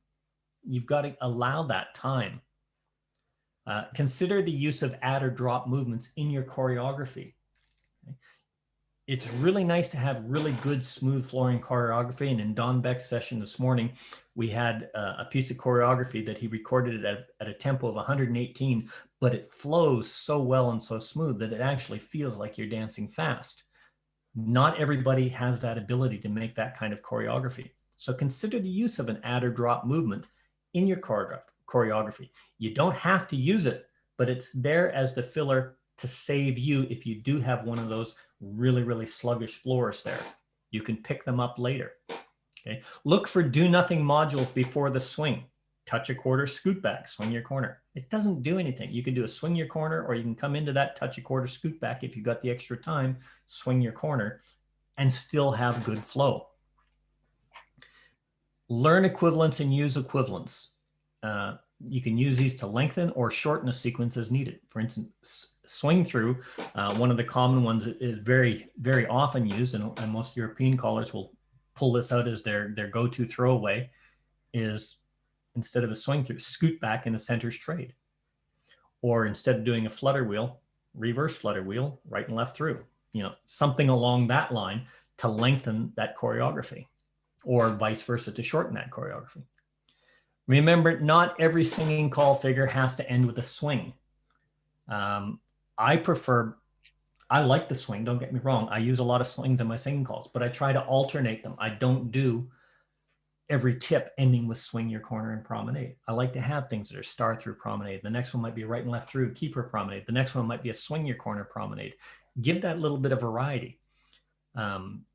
Speaker 1: You've got to allow that time. Consider the use of add or drop movements in your choreography. It's really nice to have really good smooth flowing choreography. And in Don Beck's session this morning, we had a piece of choreography that he recorded at a tempo of 118, but it flows so well and so smooth that it actually feels like you're dancing fast. Not everybody has that ability to make that kind of choreography. So consider the use of an add or drop movement in your choreography. You don't have to use it, but it's there as the filler to save you if you do have one of those really, really sluggish floors there. You can pick them up later. Okay. Look for do nothing modules before the swing. Touch a quarter, scoot back, swing your corner. It doesn't do anything. You can do a swing your corner, or you can come into that touch a quarter, scoot back if you've got the extra time, swing your corner, and still have good flow. Learn equivalents and use equivalents. You can use these to lengthen or shorten a sequence as needed. For instance, swing through, one of the common ones that is very, very often used, and most European callers will pull this out as their go-to throwaway, is instead of a swing through, scoot back in a center straight. Or instead of doing a flutter wheel, reverse flutter wheel, right and left through. You know, something along that line to lengthen that choreography, or vice versa to shorten that choreography. Remember, not every singing call figure has to end with a swing. I like the swing, don't get me wrong. I use a lot of swings in my singing calls, but I try to alternate them. I don't do every tip ending with swing your corner and promenade. I like to have things that are star through promenade. The next one might be right and left through keeper promenade. The next one might be a swing your corner promenade. Give that little bit of variety.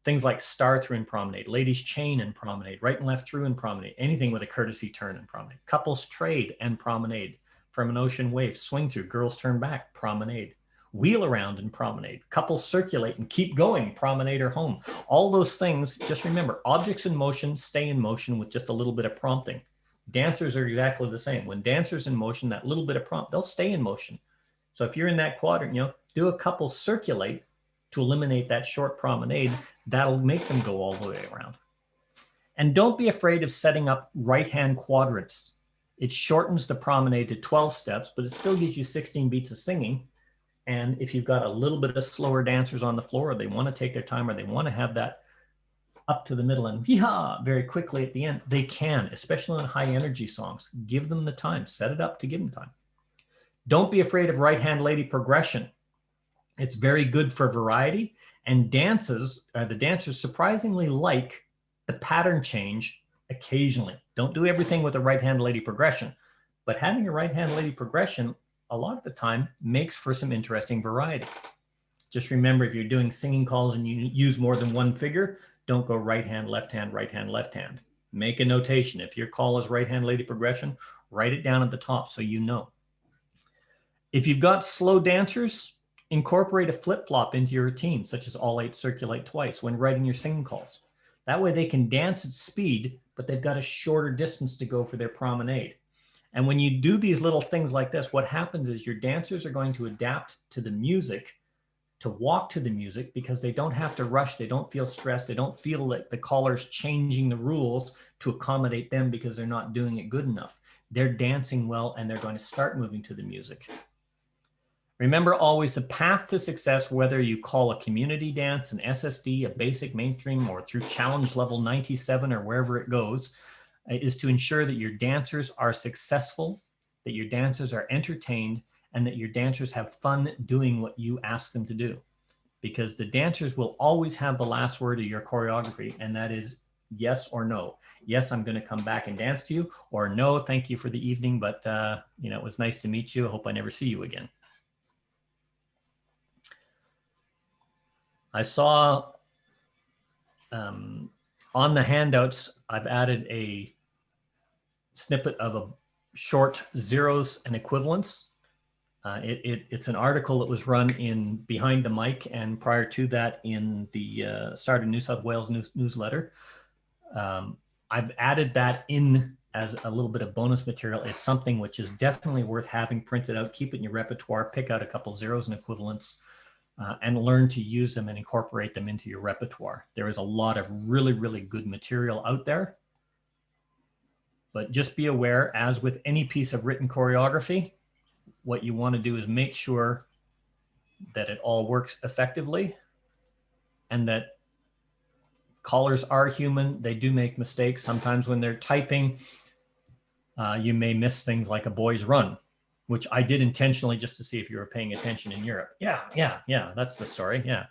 Speaker 1: Things like star through and promenade, ladies chain and promenade, right and left through and promenade, anything with a courtesy turn and promenade, couples trade and promenade, from an ocean wave, swing through, girls turn back, promenade, wheel around and promenade, couples circulate and keep going, promenade or home. All those things, just remember, objects in motion stay in motion with just a little bit of prompting. Dancers are exactly the same. When dancers in motion, that little bit of prompt, they'll stay in motion. So if you're in that quadrant, do a couple circulate to eliminate that short promenade. That'll make them go all the way around. And don't be afraid of setting up right-hand quadrants. It shortens the promenade to 12 steps, but it still gives you 16 beats of singing. And if you've got a little bit of slower dancers on the floor, or they want to take their time, or they want to have that up to the middle and hee-haw very quickly at the end, they can, especially on high energy songs. Give them the time, set it up to give them time. Don't be afraid of right-hand lady progression. It's very good for variety, and the dancers surprisingly like the pattern change occasionally. Don't do everything with a right-hand lady progression, but having a right-hand lady progression a lot of the time makes for some interesting variety. Just remember, if you're doing singing calls and you use more than one figure, don't go right hand, left hand, right hand, left hand. Make a notation. If your call is right-hand lady progression, write it down at the top so you know. If you've got slow dancers, incorporate a flip-flop into your routine, such as all 8 circulate twice when writing your singing calls. That way they can dance at speed, but they've got a shorter distance to go for their promenade. And when you do these little things like this, what happens is your dancers are going to adapt to the music, to walk to the music, because they don't have to rush. They don't feel stressed. They don't feel like the caller's changing the rules to accommodate them because they're not doing it good enough. They're dancing well, and they're going to start moving to the music. Remember always the path to success, whether you call a community dance, an SSD, a basic mainstream, or through challenge level 97 or wherever it goes, is to ensure that your dancers are successful, that your dancers are entertained, and that your dancers have fun doing what you ask them to do. Because the dancers will always have the last word of your choreography, and that is yes or no. Yes, I'm going to come back and dance to you, or no, thank you for the evening, but it was nice to meet you. I hope I never see you again. I saw on the handouts, I've added a snippet of a short zeros and equivalents. It's an article that was run in Behind the Mic, and prior to that in the Start of New South Wales newsletter. I've added that in as a little bit of bonus material. It's something which is definitely worth having printed out. Keep it in your repertoire, pick out a couple zeros and equivalents, and learn to use them and incorporate them into your repertoire. There is a lot of really, really good material out there. But just be aware, as with any piece of written choreography, what you want to do is make sure that it all works effectively, and that callers are human. They do make mistakes. Sometimes when they're typing, you may miss things like a boy's run, which I did intentionally just to see if you were paying attention in Europe. Yeah, that's the story. Yeah.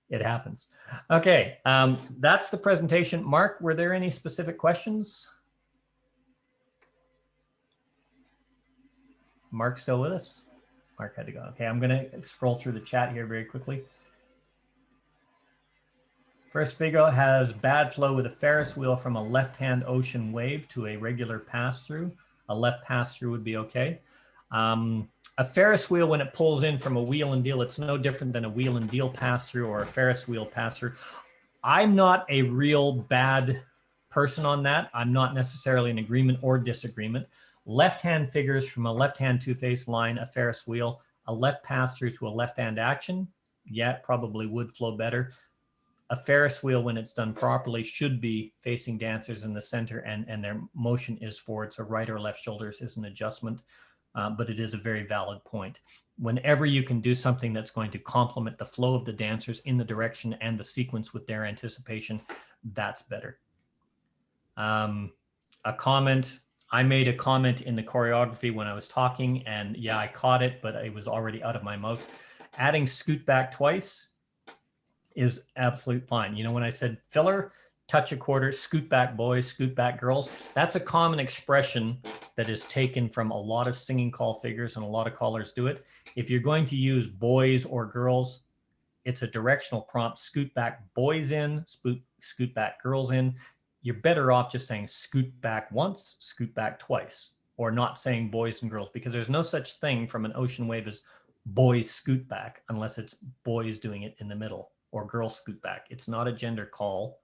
Speaker 1: It happens. Okay, that's the presentation. Mark, were there any specific questions? Mark still with us? Mark had to go. Okay, I'm going to scroll through the chat here very quickly. First figure has bad flow with a Ferris wheel from a left-hand ocean wave to a regular pass-through. A left pass-through would be okay. A Ferris wheel, when it pulls in from a wheel and deal, it's no different than a wheel and deal pass-through or a Ferris wheel pass-through. I'm not a real bad person on that. I'm not necessarily in agreement or disagreement. Left-hand figures from a left-hand two-face line, a Ferris wheel, a left pass-through to a left-hand action, yeah, it probably would flow better. A Ferris wheel, when it's done properly, should be facing dancers in the center, and their motion is forward. So right or left shoulders is an adjustment, but it is a very valid point. Whenever you can do something that's going to complement the flow of the dancers in the direction and the sequence with their anticipation, that's better. A comment, I made a comment in the choreography when I was talking, and yeah, I caught it, but it was already out of my mouth. Adding scoot back twice is absolute fine. You know, when I said filler, touch a quarter, scoot back boys, scoot back girls, that's a common expression that is taken from a lot of singing call figures, and a lot of callers do it. If you're going to use boys or girls, it's a directional prompt. Scoot back boys in, scoot back girls in. You're better off just saying scoot back once, scoot back twice, or not saying boys and girls, because there's no such thing from an ocean wave as boys scoot back unless it's boys doing it in the middle, or girls scoot back. It's not a gender call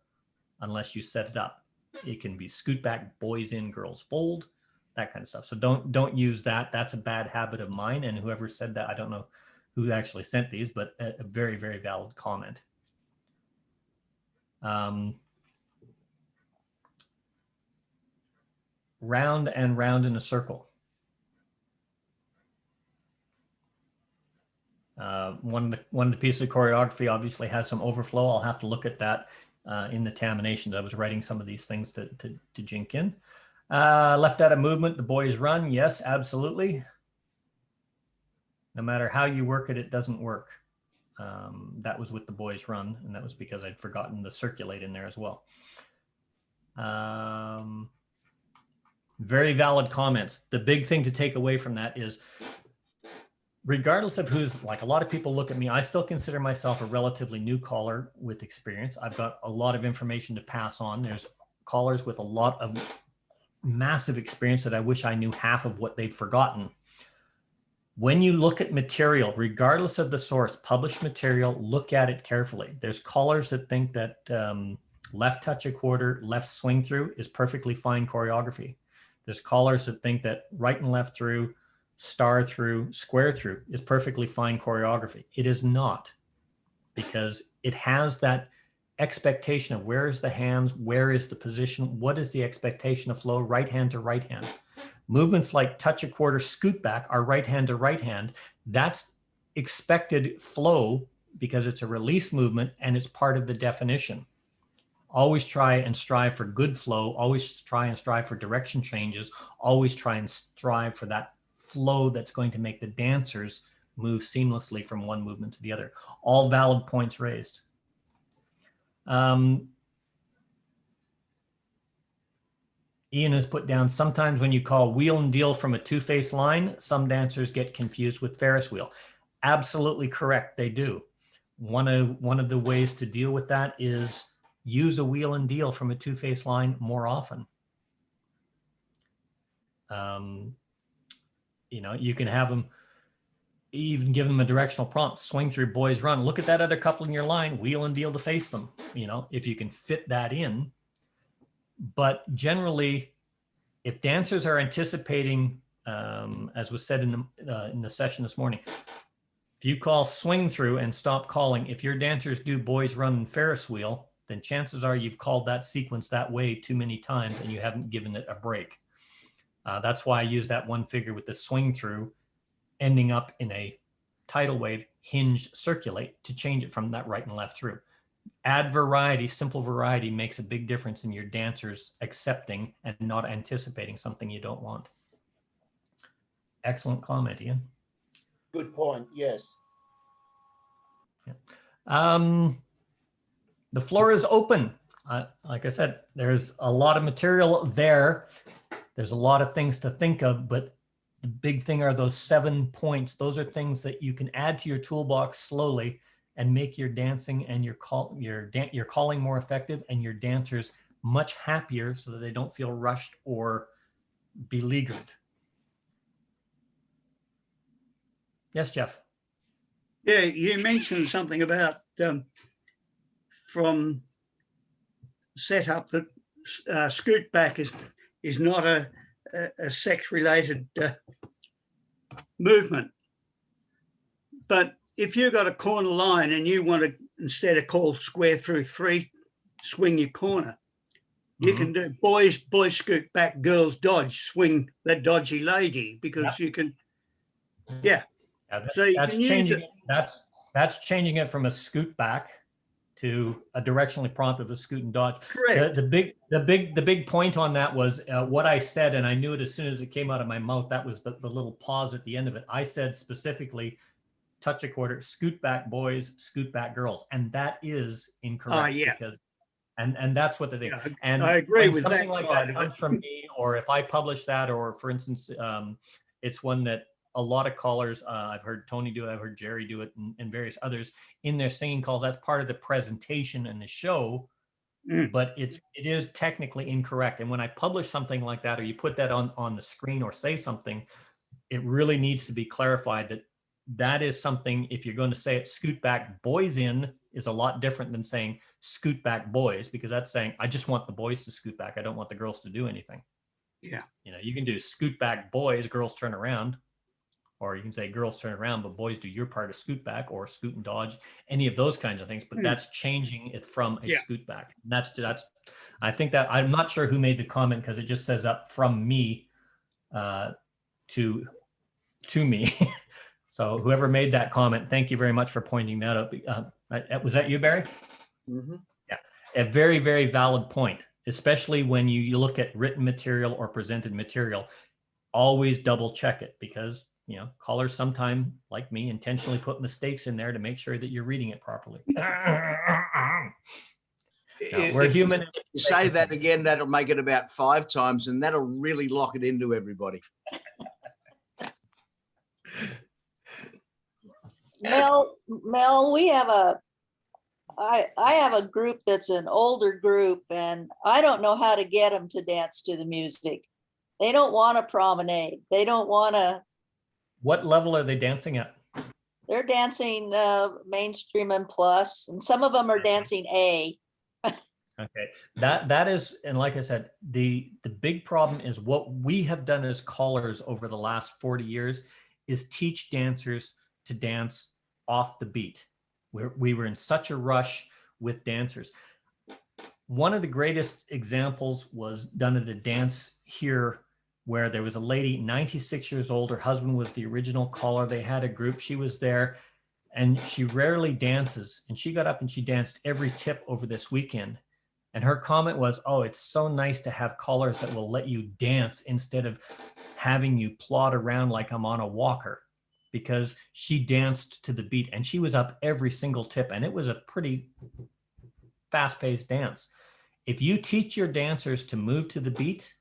Speaker 1: unless you set it up. It can be scoot back, boys in, girls fold, that kind of stuff. So don't use that. That's a bad habit of mine. And whoever said that, I don't know who actually sent these, but a very, very valid comment. Round and round in a circle. One of the pieces of choreography obviously has some overflow. I'll have to look at that in the terminations. I was writing some of these things to jink in. Left out of movement, the boys run. Yes, absolutely. No matter how you work it, it doesn't work. That was with the boys run, and that was because I'd forgotten the circulate in there as well. Very valid comments. The big thing to take away from that is, regardless of who's, like, a lot of people look at me, I still consider myself a relatively new caller with experience. I've got a lot of information to pass on. There's callers with a lot of massive experience that I wish I knew half of what they've forgotten. When you look at material, regardless of the source, published material, look at it carefully. There's callers that think that left touch a quarter, left swing through is perfectly fine choreography. There's callers that think that right and left through, star through, square through is perfectly fine choreography. It is not, because it has that expectation of where is the hands, where is the position, what is the expectation of flow, right hand to right hand. Movements like touch a quarter, scoot back are right hand to right hand. That's expected flow because it's a release movement and it's part of the definition. Always try and strive for good flow. Always try and strive for direction changes. Always try and strive for that flow that's going to make the dancers move seamlessly from one movement to the other. All valid points raised. Ian has put down, sometimes when you call wheel and deal from a two-face line, some dancers get confused with Ferris wheel. Absolutely correct, they do. One of the ways to deal with that is use a wheel and deal from a two-face line more often. You know, you can have them, even give them a directional prompt, swing through, boys run. Look at that other couple in your line, wheel and deal to face them, you know, if you can fit that in. But generally, if dancers are anticipating, as was said in the session this morning, if you call swing through and stop calling, if your dancers do boys run and Ferris wheel, then chances are you've called that sequence that way too many times and you haven't given it a break. That's why I use that one figure with the swing through ending up in a tidal wave hinge circulate to change it from that right and left through. Add variety, simple variety makes a big difference in your dancers accepting and not anticipating something you don't want. Excellent comment, Ian.
Speaker 6: Good point, yes.
Speaker 1: Yeah. The floor is open. Like I said, there's a lot of material there. There's a lot of things to think of, but the big thing are those 7 points. Those are things that you can add to your toolbox slowly and make your dancing and your calling more effective and your dancers much happier so that they don't feel rushed or beleaguered. Yes, Jeff.
Speaker 7: Yeah, you mentioned something about from setup that scoot back is not a sex-related movement. But if you've got a corner line and you want to, instead of call square through 3, swing your corner, you can do boys scoot back, girls dodge, swing that dodgy lady, because you can, so you can use it.
Speaker 1: That's changing it from a scoot back to a directionally prompt of a scoot and dodge.
Speaker 7: Correct.
Speaker 1: The big point on that was what I said, and I knew it as soon as it came out of my mouth. That was the little pause at the end of it. I said specifically, touch a quarter, scoot back boys, scoot back girls, and that is incorrect. Because, and that's what they think. Yeah, and
Speaker 7: I agree with
Speaker 1: something
Speaker 7: that
Speaker 1: like that comes from me, or if I publish that, or for instance, it's one that a lot of callers, I've heard Tony do it, I've heard Jerry do it, and various others in their singing calls. That's part of the presentation and the show, but it is technically incorrect. And when I publish something like that, or you put that on the screen or say something, it really needs to be clarified that that is something, if you're going to say it, scoot back boys in is a lot different than saying scoot back boys, because that's saying, I just want the boys to scoot back. I don't want the girls to do anything.
Speaker 7: Yeah.
Speaker 1: You know, you can do scoot back boys, girls turn around. or you can say girls turn around, but boys do your part of scoot back or scoot and dodge, any of those kinds of things. But that's changing it from a
Speaker 7: Yeah.
Speaker 1: scoot back. That's, I think that I'm not sure who made the comment because it just says up from me to me. So whoever made that comment, thank you very much for pointing that out. Was that you, Barry?
Speaker 6: Mhm.
Speaker 1: Yeah, a very, very valid point, especially when you look at written material or presented material. Always double check it because, you know, callers sometimes, like me, intentionally put mistakes in there to make sure that you're reading it properly. No, we're
Speaker 8: If
Speaker 1: human.
Speaker 8: you say that again, that'll make it about 5 times, and that'll really lock it into everybody.
Speaker 2: Mel, we have I have a group that's an older group, and I don't know how to get them to dance to the music. They don't want to promenade. They don't want to.
Speaker 1: What level are they dancing at?
Speaker 2: They're dancing mainstream and plus, and some of them are dancing A.
Speaker 1: Okay, that is, and like I said, the big problem is what we have done as callers over the last 40 years is teach dancers to dance off the beat. We were in such a rush with dancers. One of the greatest examples was done at a dance here where there was a lady, 96 years old. Her husband was the original caller. They had a group. She was there, and she rarely dances. And she got up and she danced every tip over this weekend. And her comment was, oh, it's so nice to have callers that will let you dance instead of having you plod around like I'm on a walker, because she danced to the beat and she was up every single tip. And it was a pretty fast-paced dance. If you teach your dancers to move to the beat,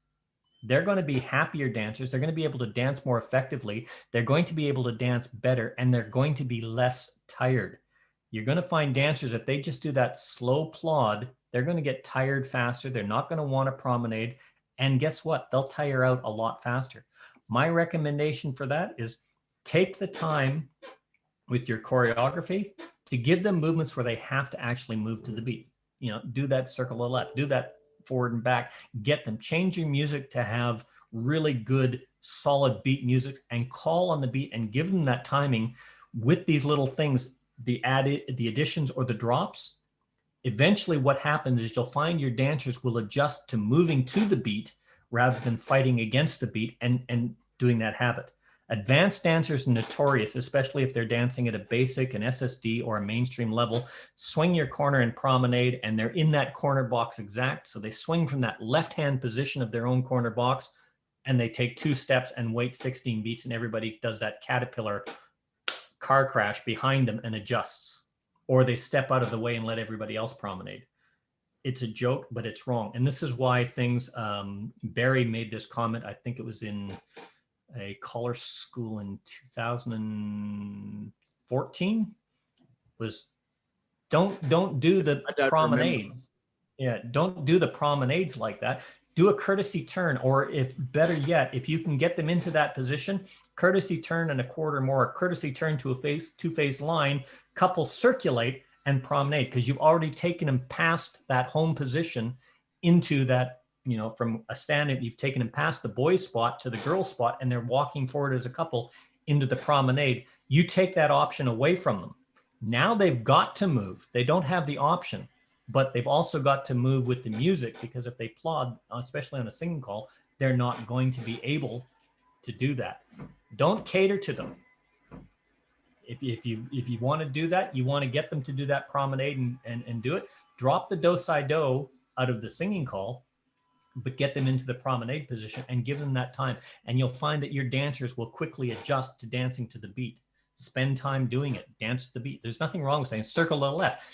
Speaker 1: they're going to be happier dancers. They're going to be able to dance more effectively. They're going to be able to dance better, and they're going to be less tired. You're going to find dancers, if they just do that slow plod, they're going to get tired faster. They're not going to want to promenade. And guess what? They'll tire out a lot faster. My recommendation for that is take the time with your choreography to give them movements where they have to actually move to the beat. You know, do that circle of left, do that forward and back, get them, change your music to have really good, solid beat music, and call on the beat and give them that timing with these little things, the additions or the drops. Eventually what happens is you'll find your dancers will adjust to moving to the beat rather than fighting against the beat and doing that habit. Advanced dancers are notorious, especially if they're dancing at a basic, an SSD, or a mainstream level. Swing your corner and promenade, and they're in that corner box exact. So they swing from that left-hand position of their own corner box, and they take 2 steps and wait 16 beats, and everybody does that caterpillar car crash behind them and adjusts. Or they step out of the way and let everybody else promenade. It's a joke, but it's wrong. And this is why things, Barry made this comment, I think it was in a caller school in 2014, was don't do the promenades. Yeah, don't do the promenades like that. Do a courtesy turn, or if better yet, if you can get them into that position, courtesy turn and a quarter more, courtesy turn to a two-phase line, couple circulate and promenade, because you've already taken them past that home position into that, you know, from a stand-up, you've taken them past the boys spot to the girls spot, and they're walking forward as a couple into the promenade. You take that option away from them. Now they've got to move. They don't have the option, but they've also got to move with the music, because if they plod, especially on a singing call, they're not going to be able to do that. Don't cater to them. If you want to do that, you want to get them to do that promenade and do it, drop the do-si-do out of the singing call, but get them into the promenade position and give them that time. And you'll find that your dancers will quickly adjust to dancing to the beat. Spend time doing it. Dance to the beat. There's nothing wrong with saying circle to the left.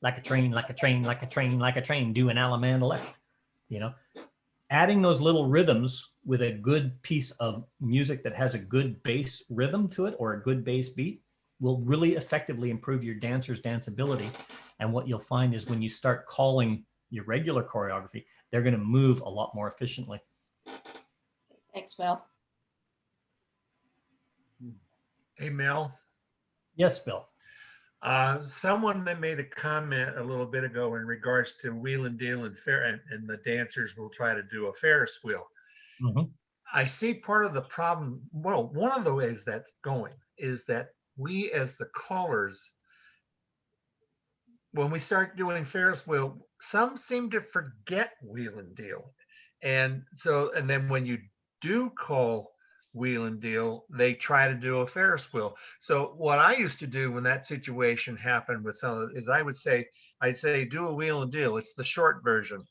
Speaker 1: Like a train, like a train, like a train, like a train. Do an Alamanda left. You know, adding those little rhythms with a good piece of music that has a good bass rhythm to it, or a good bass beat, will really effectively improve your dancers' danceability. And what you'll find is when you start calling your regular choreography, they're going to move a lot more efficiently.
Speaker 2: Thanks, Mel.
Speaker 5: Hey, Mel.
Speaker 1: Yes, Bill.
Speaker 5: Someone that made a comment a little bit ago in regards to wheel and deal and fair, and the dancers will try to do a Ferris wheel.
Speaker 1: Mhm.
Speaker 5: I see part of the problem. Well, one of the ways that's going is that we as the callers, when we start doing Ferris wheel, some seem to forget wheel and deal. And so, and then when you do call wheel and deal, they try to do a Ferris wheel. So what I used to do when that situation happened with some of it is I'd say, do a wheel and deal. It's the short version.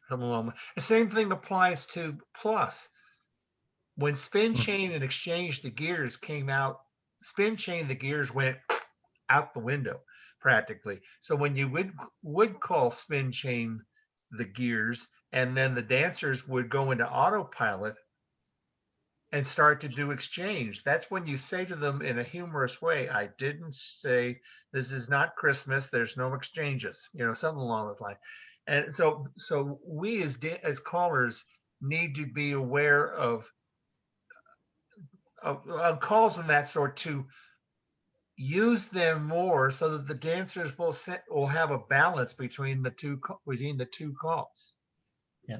Speaker 5: The same thing applies to plus. When spin chain and exchange the gears came out, spin chain, the gears went out the window practically. So when you would call spin chain the gears, and then the dancers would go into autopilot and start to do exchange, that's when you say to them in a humorous way, I didn't say this is not Christmas, there's no exchanges, something along those lines. And so we as callers need to be aware of calls of that sort, to use them more so that the dancers will have a balance between the two calls.
Speaker 1: Yeah,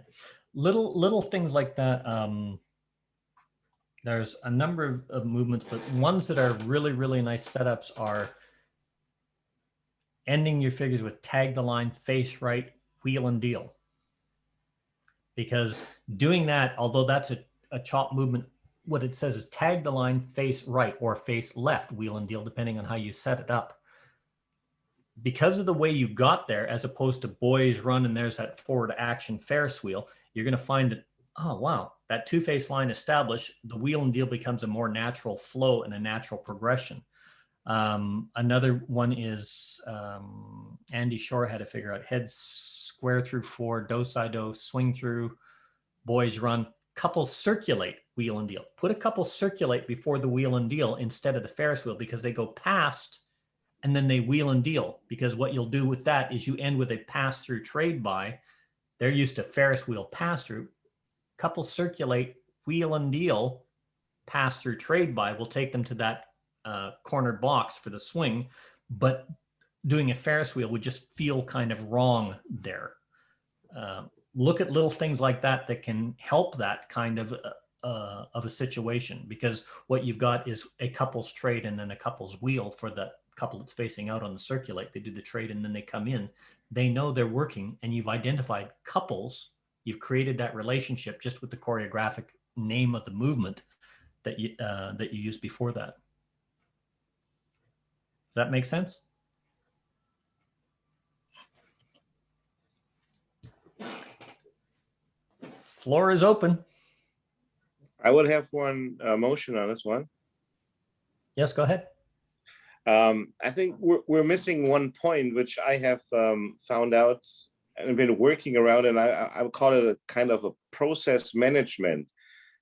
Speaker 1: little things like that. There's a number of movements, but ones that are really, really nice setups are ending your figures with tag the line, face right, wheel and deal. Because doing that, although that's a chop movement, what it says is tag the line, face right or face left, wheel and deal, depending on how you set it up. Because of the way you got there, as opposed to boys run and there's that forward action Ferris wheel, you're going to find that, oh, wow, that two-face line established, the wheel and deal becomes a more natural flow and a natural progression. Another one is Andy Shore had to figure out head square through four, do-si-do, swing through, boys run, couples circulate, wheel and deal. Put a couple circulate before the wheel and deal instead of the Ferris wheel, because they go past and then they wheel and deal. Because what you'll do with that is you end with a pass-through trade by. They're used to Ferris wheel pass-through. Couple circulate, wheel and deal, pass-through trade by will take them to that cornered box for the swing. But doing a Ferris wheel would just feel kind of wrong there. Look at little things like that that can help that kind of a situation, because what you've got is a couple's trade and then a couple's wheel for the couple that's facing out on the circulate. They do the trade and then they come in. They know they're working, and you've identified couples. You've created that relationship just with the choreographic name of the movement that you used before that. Does that make sense? Floor is open.
Speaker 3: I would have one motion on this one.
Speaker 1: Yes, go ahead.
Speaker 3: I think we're missing one point, which I have found out and been working around, and I would call it a kind of a process management,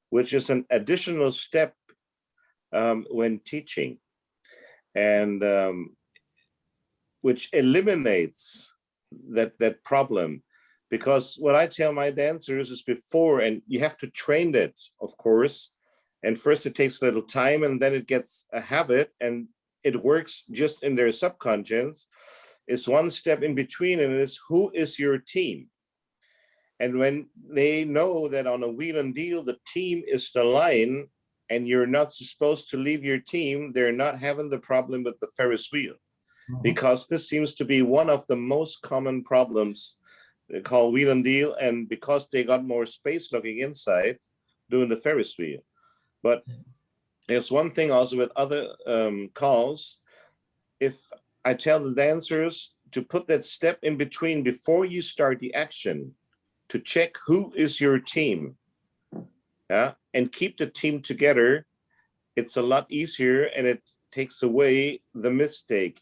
Speaker 3: which is an additional step when teaching, and which eliminates that problem. Because what I tell my dancers is before, and you have to train it, of course, and first it takes a little time and then it gets a habit and it works just in their subconscious. It's one step in between, and it is, who is your team? And when they know that on a wheel and deal, the team is the line and you're not supposed to leave your team, they're not having the problem with the Ferris wheel. Mm-hmm. Because this seems to be one of the most common problems. They call wheel and deal, and because they got more space looking inside, doing the Ferris wheel. But there's one thing also with other calls. If I tell the dancers to put that step in between before you start the action, to check who is your team, and keep the team together, it's a lot easier and it takes away the mistake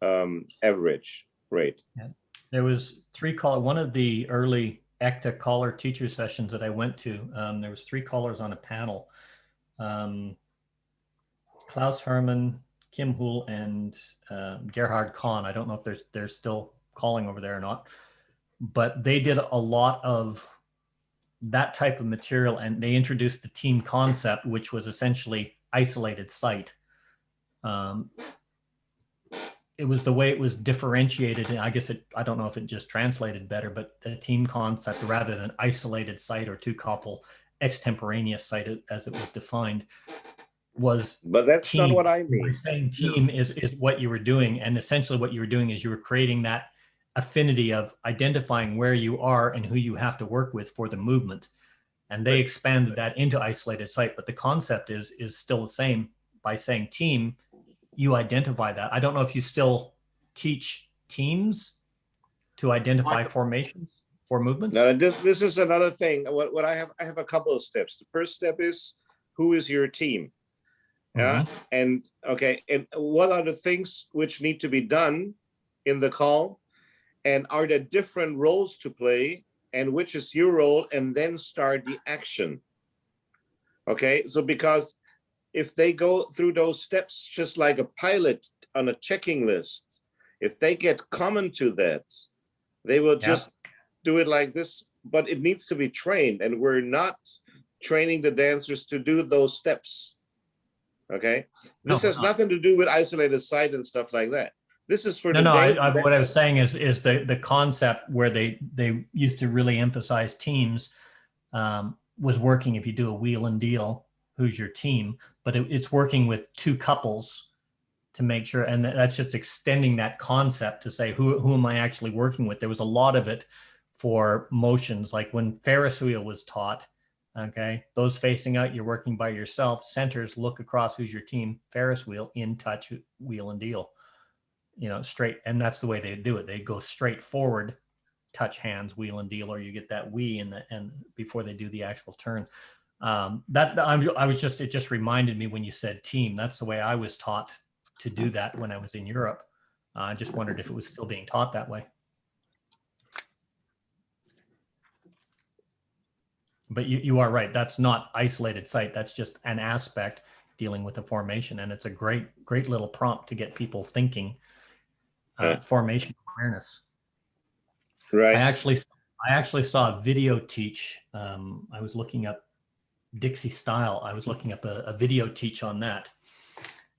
Speaker 3: average rate. Yeah.
Speaker 1: There was one of the early ECTA caller teacher sessions that I went to, there was 3 callers on a panel. Klaus Hermann, Kim Hool, and Gerhard Kahn. I don't know if they're still calling over there or not, but they did a lot of that type of material, and they introduced the team concept, which was essentially isolated site. It was the way it was differentiated, and I guess I don't know if it just translated better, but the team concept rather than isolated site or 2 couple extemporaneous sight as it was defined was
Speaker 3: But that's
Speaker 1: team.
Speaker 3: not what I
Speaker 1: By
Speaker 3: mean.
Speaker 1: saying team is what you were doing. And essentially what you were doing is you were creating that affinity of identifying where you are and who you have to work with for the movement. And they expanded that into isolated sight, but the concept is still the same. By saying team, you identify that. I don't know if you still teach teams to identify formations for movements.
Speaker 3: Now, this is another thing. What I have a couple of steps. The first step is, who is your team? Yeah. And okay. And what are the things which need to be done in the call? And are there different roles to play? And which is your role? And then start the action. Okay. So because if they go through those steps, just like a pilot on a checking list, if they get common to that, they will just do it like this, but it needs to be trained. And we're not training the dancers to do those steps. Okay. This has nothing to do with isolated sight and stuff like that. This is for
Speaker 1: what I was saying is the concept where they used to really emphasize teams was working. If you do a wheel and deal, who's your team, but it's working with two couples to make sure. And that's just extending that concept to say, who am I actually working with? There was a lot of it for motions, like when Ferris wheel was taught. Okay, those facing out, you're working by yourself. Centers, look across, who's your team. Ferris wheel, in touch, wheel and deal, straight. And that's the way they do it. They go straight forward, touch hands, wheel and deal, or you get that we and before they do the actual turn. It just reminded me when you said team. That's the way I was taught to do that when I was in Europe. I just wondered if it was still being taught that way. But you are right. That's not isolated sight. That's just an aspect dealing with the formation. And it's a great little prompt to get people thinking formation awareness.
Speaker 3: Right.
Speaker 1: I actually saw a video teach. I was looking up Dixie style. I was looking up a video teach on that.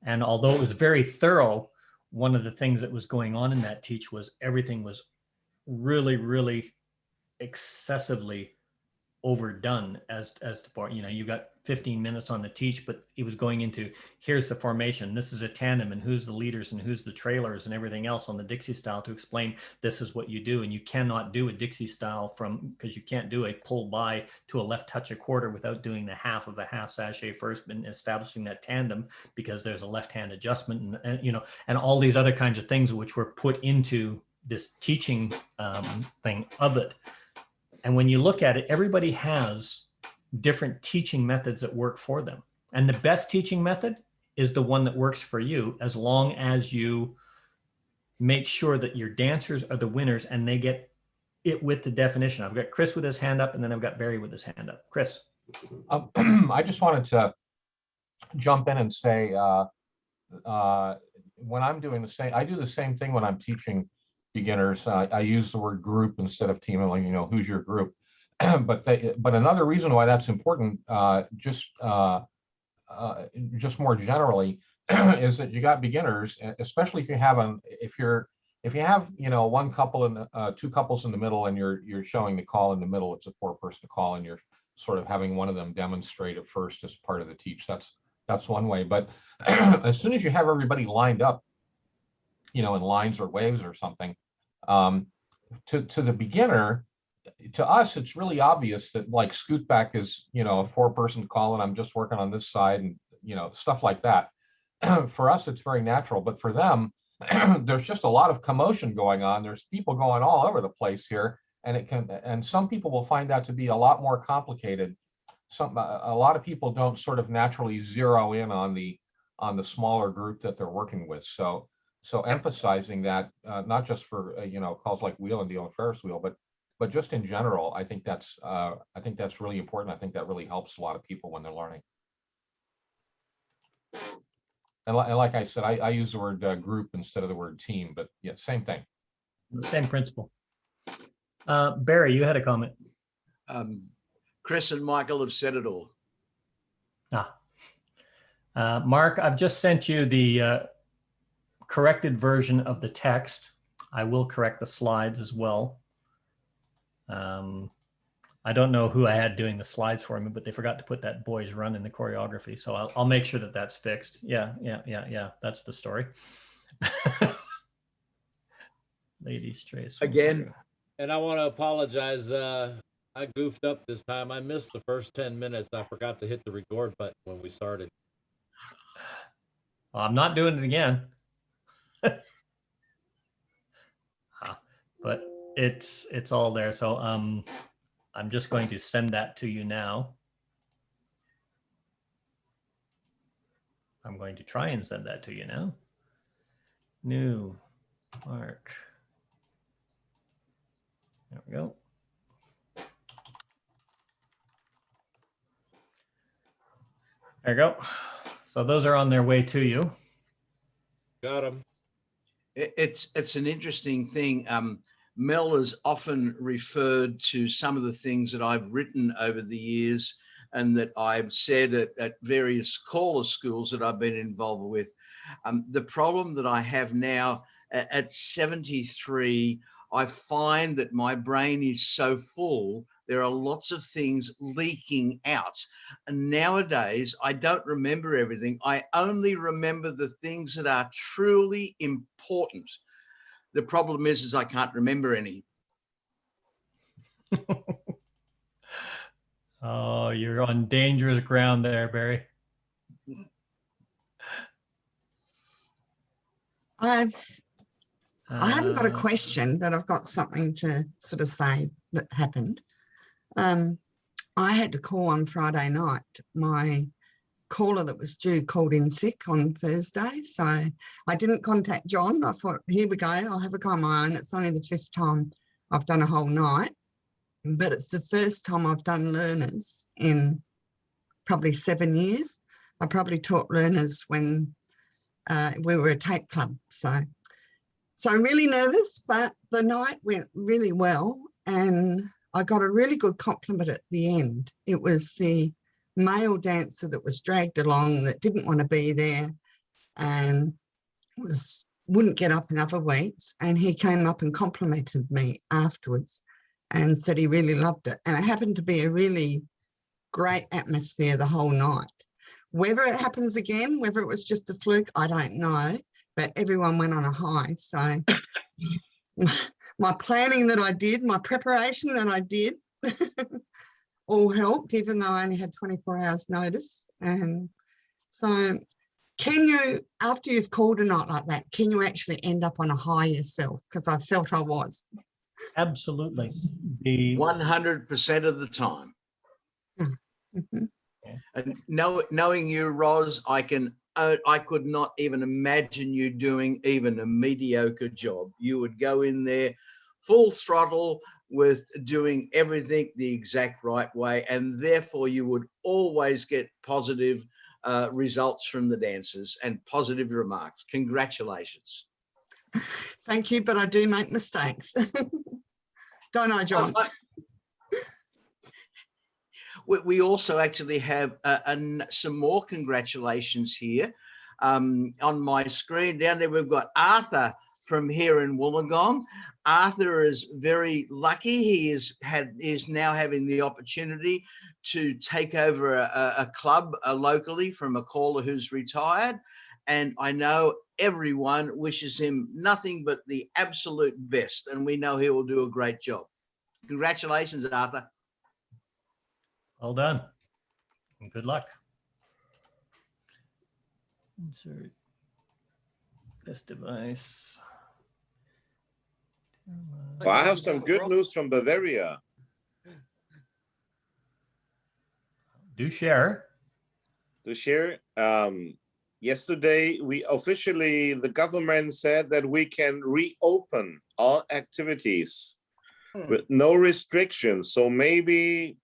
Speaker 1: And although it was very thorough, one of the things that was going on in that teach was everything was really, really excessively overdone as to part. You got 15 minutes on the teach, but it was going into, here's the formation, this is a tandem, and who's the leaders and who's the trailers and everything else on the Dixie style to explain this is what you do. And you cannot do a Dixie style because you can't do a pull by to a left touch a quarter without doing the half of a half sachet first and establishing that tandem, because there's a left hand adjustment and all these other kinds of things which were put into this teaching thing of it. And when you look at it, everybody has different teaching methods that work for them. And the best teaching method is the one that works for you, as long as you make sure that your dancers are the winners and they get it with the definition. I've got Chris with his hand up, and then I've got Barry with his hand up. Chris.
Speaker 9: I just wanted to jump in and say, when I'm doing the same, I do the same thing when I'm teaching beginners. I use the word group instead of team, like, who's your group. But another reason why that's important, just more generally, is that you got beginners, especially if you have one couple and two couples in the middle, and you're showing the call in the middle. It's a 4-person call, and you're sort of having one of them demonstrate it first as part of the teach. That's one way. But as soon as you have everybody lined up, in lines or waves or something, to the beginner, to us, it's really obvious that, like, scoot back is, a 4-person call, and I'm just working on this side, and stuff like that. For us, it's very natural, but for them, there's just a lot of commotion going on. There's people going all over the place here, and some people will find that to be a lot more complicated. A lot of people don't sort of naturally zero in on the smaller group that they're working with. So emphasizing that, not just for calls like wheel and deal and Ferris wheel, but just in general, I think that's really important. I think that really helps a lot of people when they're learning. And like I said, I use the word group instead of the word team, but yeah, same thing.
Speaker 1: The same principle. Barry, you had a comment.
Speaker 8: Chris and Michael have said it all.
Speaker 1: Mark, I've just sent you the corrected version of the text. I will correct the slides as well. I don't know who I had doing the slides for me, but they forgot to put that boys run in the choreography. So I'll make sure that that's fixed. Yeah. That's the story. Ladies Trace
Speaker 8: Again.
Speaker 10: And I want to apologize. I goofed up this time. I missed the first 10 minutes. I forgot to hit the record button when we started.
Speaker 1: Well, I'm not doing it again. But it's all there. So I'm just going to send that to you now. I'm going to try and send that to you now. New Mark. There we go. There you go. So those are on their way to you.
Speaker 10: Got them.
Speaker 8: It's an interesting thing. Mel has often referred to some of the things that I've written over the years and that I've said at various caller schools that I've been involved with. The problem that I have now at 73, I find that my brain is so full, there are lots of things leaking out. And nowadays, I don't remember everything. I only remember the things that are truly important. The problem is I can't remember any.
Speaker 1: Oh, you're on dangerous ground there, Barry.
Speaker 11: I haven't got a question, but I've got something to sort of say that happened. I had to call on Friday night. My caller that was due called in sick on Thursday, so I didn't contact John. I thought, here we go, I'll have a go on my own. It's only the 5th time I've done a whole night, but it's the first time I've done learners in probably 7 years. I probably taught learners when we were a tape club, so I'm really nervous, but the night went really well and I got a really good compliment at the end. It was the male dancer that was dragged along that didn't want to be there and wouldn't get up in other weeks, and he came up and complimented me afterwards and said he really loved it. And it happened to be a really great atmosphere the whole night. Whether it happens again, whether it was just a fluke, I don't know, but everyone went on a high. So my planning that I did, my preparation that I did all helped, even though I only had 24 hours notice. And so can you, after you've called a night like that, can you actually end up on a high yourself? Because I felt I was.
Speaker 1: Absolutely.
Speaker 8: 100% of the time.
Speaker 11: Mm-hmm.
Speaker 8: And knowing you, Roz, I could not even imagine you doing even a mediocre job. You would go in there full throttle with doing everything the exact right way, and therefore you would always get positive results from the dancers and positive remarks. Congratulations.
Speaker 11: Thank you, but I do make mistakes. Don't I, John?
Speaker 8: We also actually have some more congratulations here. On my screen down there, we've got Arthur from here in Wollongong. Arthur is very lucky. He is now having the opportunity to take over a club locally from a caller who's retired. And I know everyone wishes him nothing but the absolute best. And we know he will do a great job. Congratulations, Arthur.
Speaker 1: Well done. And good luck. Insert this device.
Speaker 3: Well, I have some good news from Bavaria.
Speaker 1: Do share.
Speaker 3: Yesterday, the government said that we can reopen all activities with no restrictions. So maybe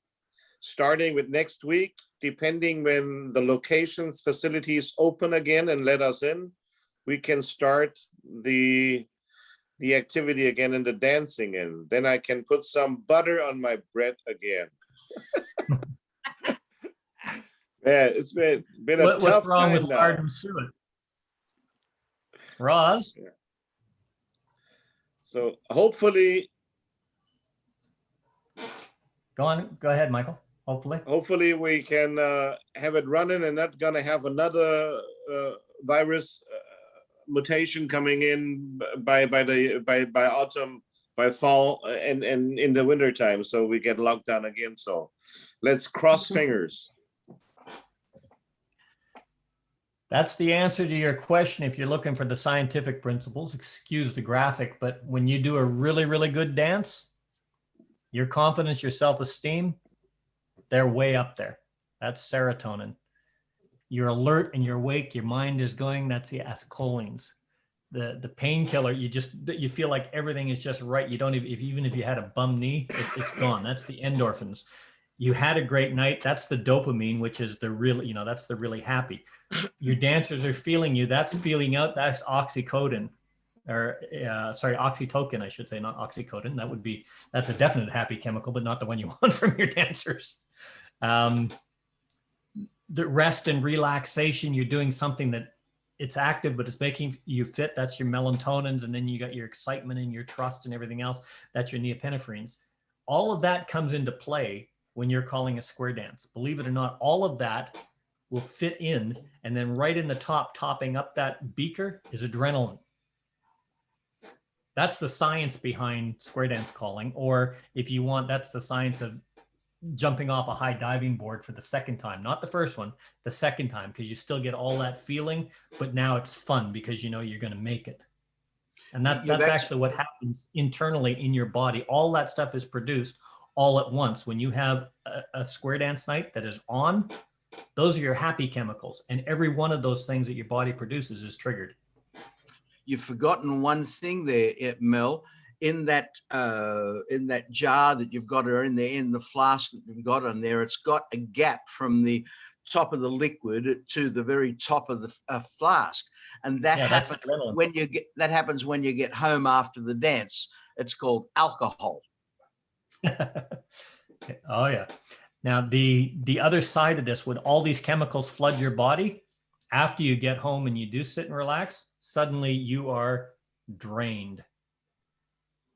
Speaker 3: starting with next week, depending when the locations, facilities open again and let us in, we can start the activity again and the dancing, and then I can put some butter on my bread again. Yeah, it's been a tough
Speaker 1: what's wrong
Speaker 3: time
Speaker 1: with
Speaker 3: now.
Speaker 1: lard and suet? Roz?
Speaker 3: Yeah. So hopefully
Speaker 1: Go on, go ahead, Michael.
Speaker 3: Hopefully we can have it running and not gonna have another virus mutation coming in by autumn, by fall, and in the winter time, so we get locked down again. So let's cross fingers.
Speaker 1: That's the answer to your question. If you're looking for the scientific principles, excuse the graphic, but when you do a really, really good dance, your confidence, your self-esteem, they're way up there. That's serotonin. You're alert and you're awake. Your mind is going. That's the acetylcholines. The painkiller, you feel like everything is just right. You don't even if you had a bum knee, it's gone. That's the endorphins. You had a great night. That's the dopamine, which is the really, that's the really happy. Your dancers are feeling you. That's feeling out. That's oxycodone, or oxytocin, I should say, not oxycodone. That's a definite happy chemical, but not the one you want from your dancers. The rest and relaxation, you're doing something that it's active, but it's making you fit. That's your melatonins. And then you got your excitement and your trust and everything else. That's your neopinephrines. All of that comes into play when you're calling a square dance. Believe it or not, all of that will fit in. And then right in the top, topping up that beaker, is adrenaline. That's the science behind square dance calling. Or if you want, that's the science of jumping off a high diving board for the second time, not the first one, the second time, because you still get all that feeling, but now it's fun because you're going to make it. And that's actually what happens internally in your body. All that stuff is produced all at once. When you have a square dance night that is on, those are your happy chemicals. And every one of those things that your body produces is triggered.
Speaker 8: You've forgotten one thing there, Mel. In that jar that you've got, or in the flask that you've got on there, it's got a gap from the top of the liquid to the very top of the flask, and that happens when you get home after the dance. It's called alcohol.
Speaker 1: Oh yeah. Now the other side of this, when all these chemicals flood your body, after you get home and you do sit and relax, suddenly you are drained.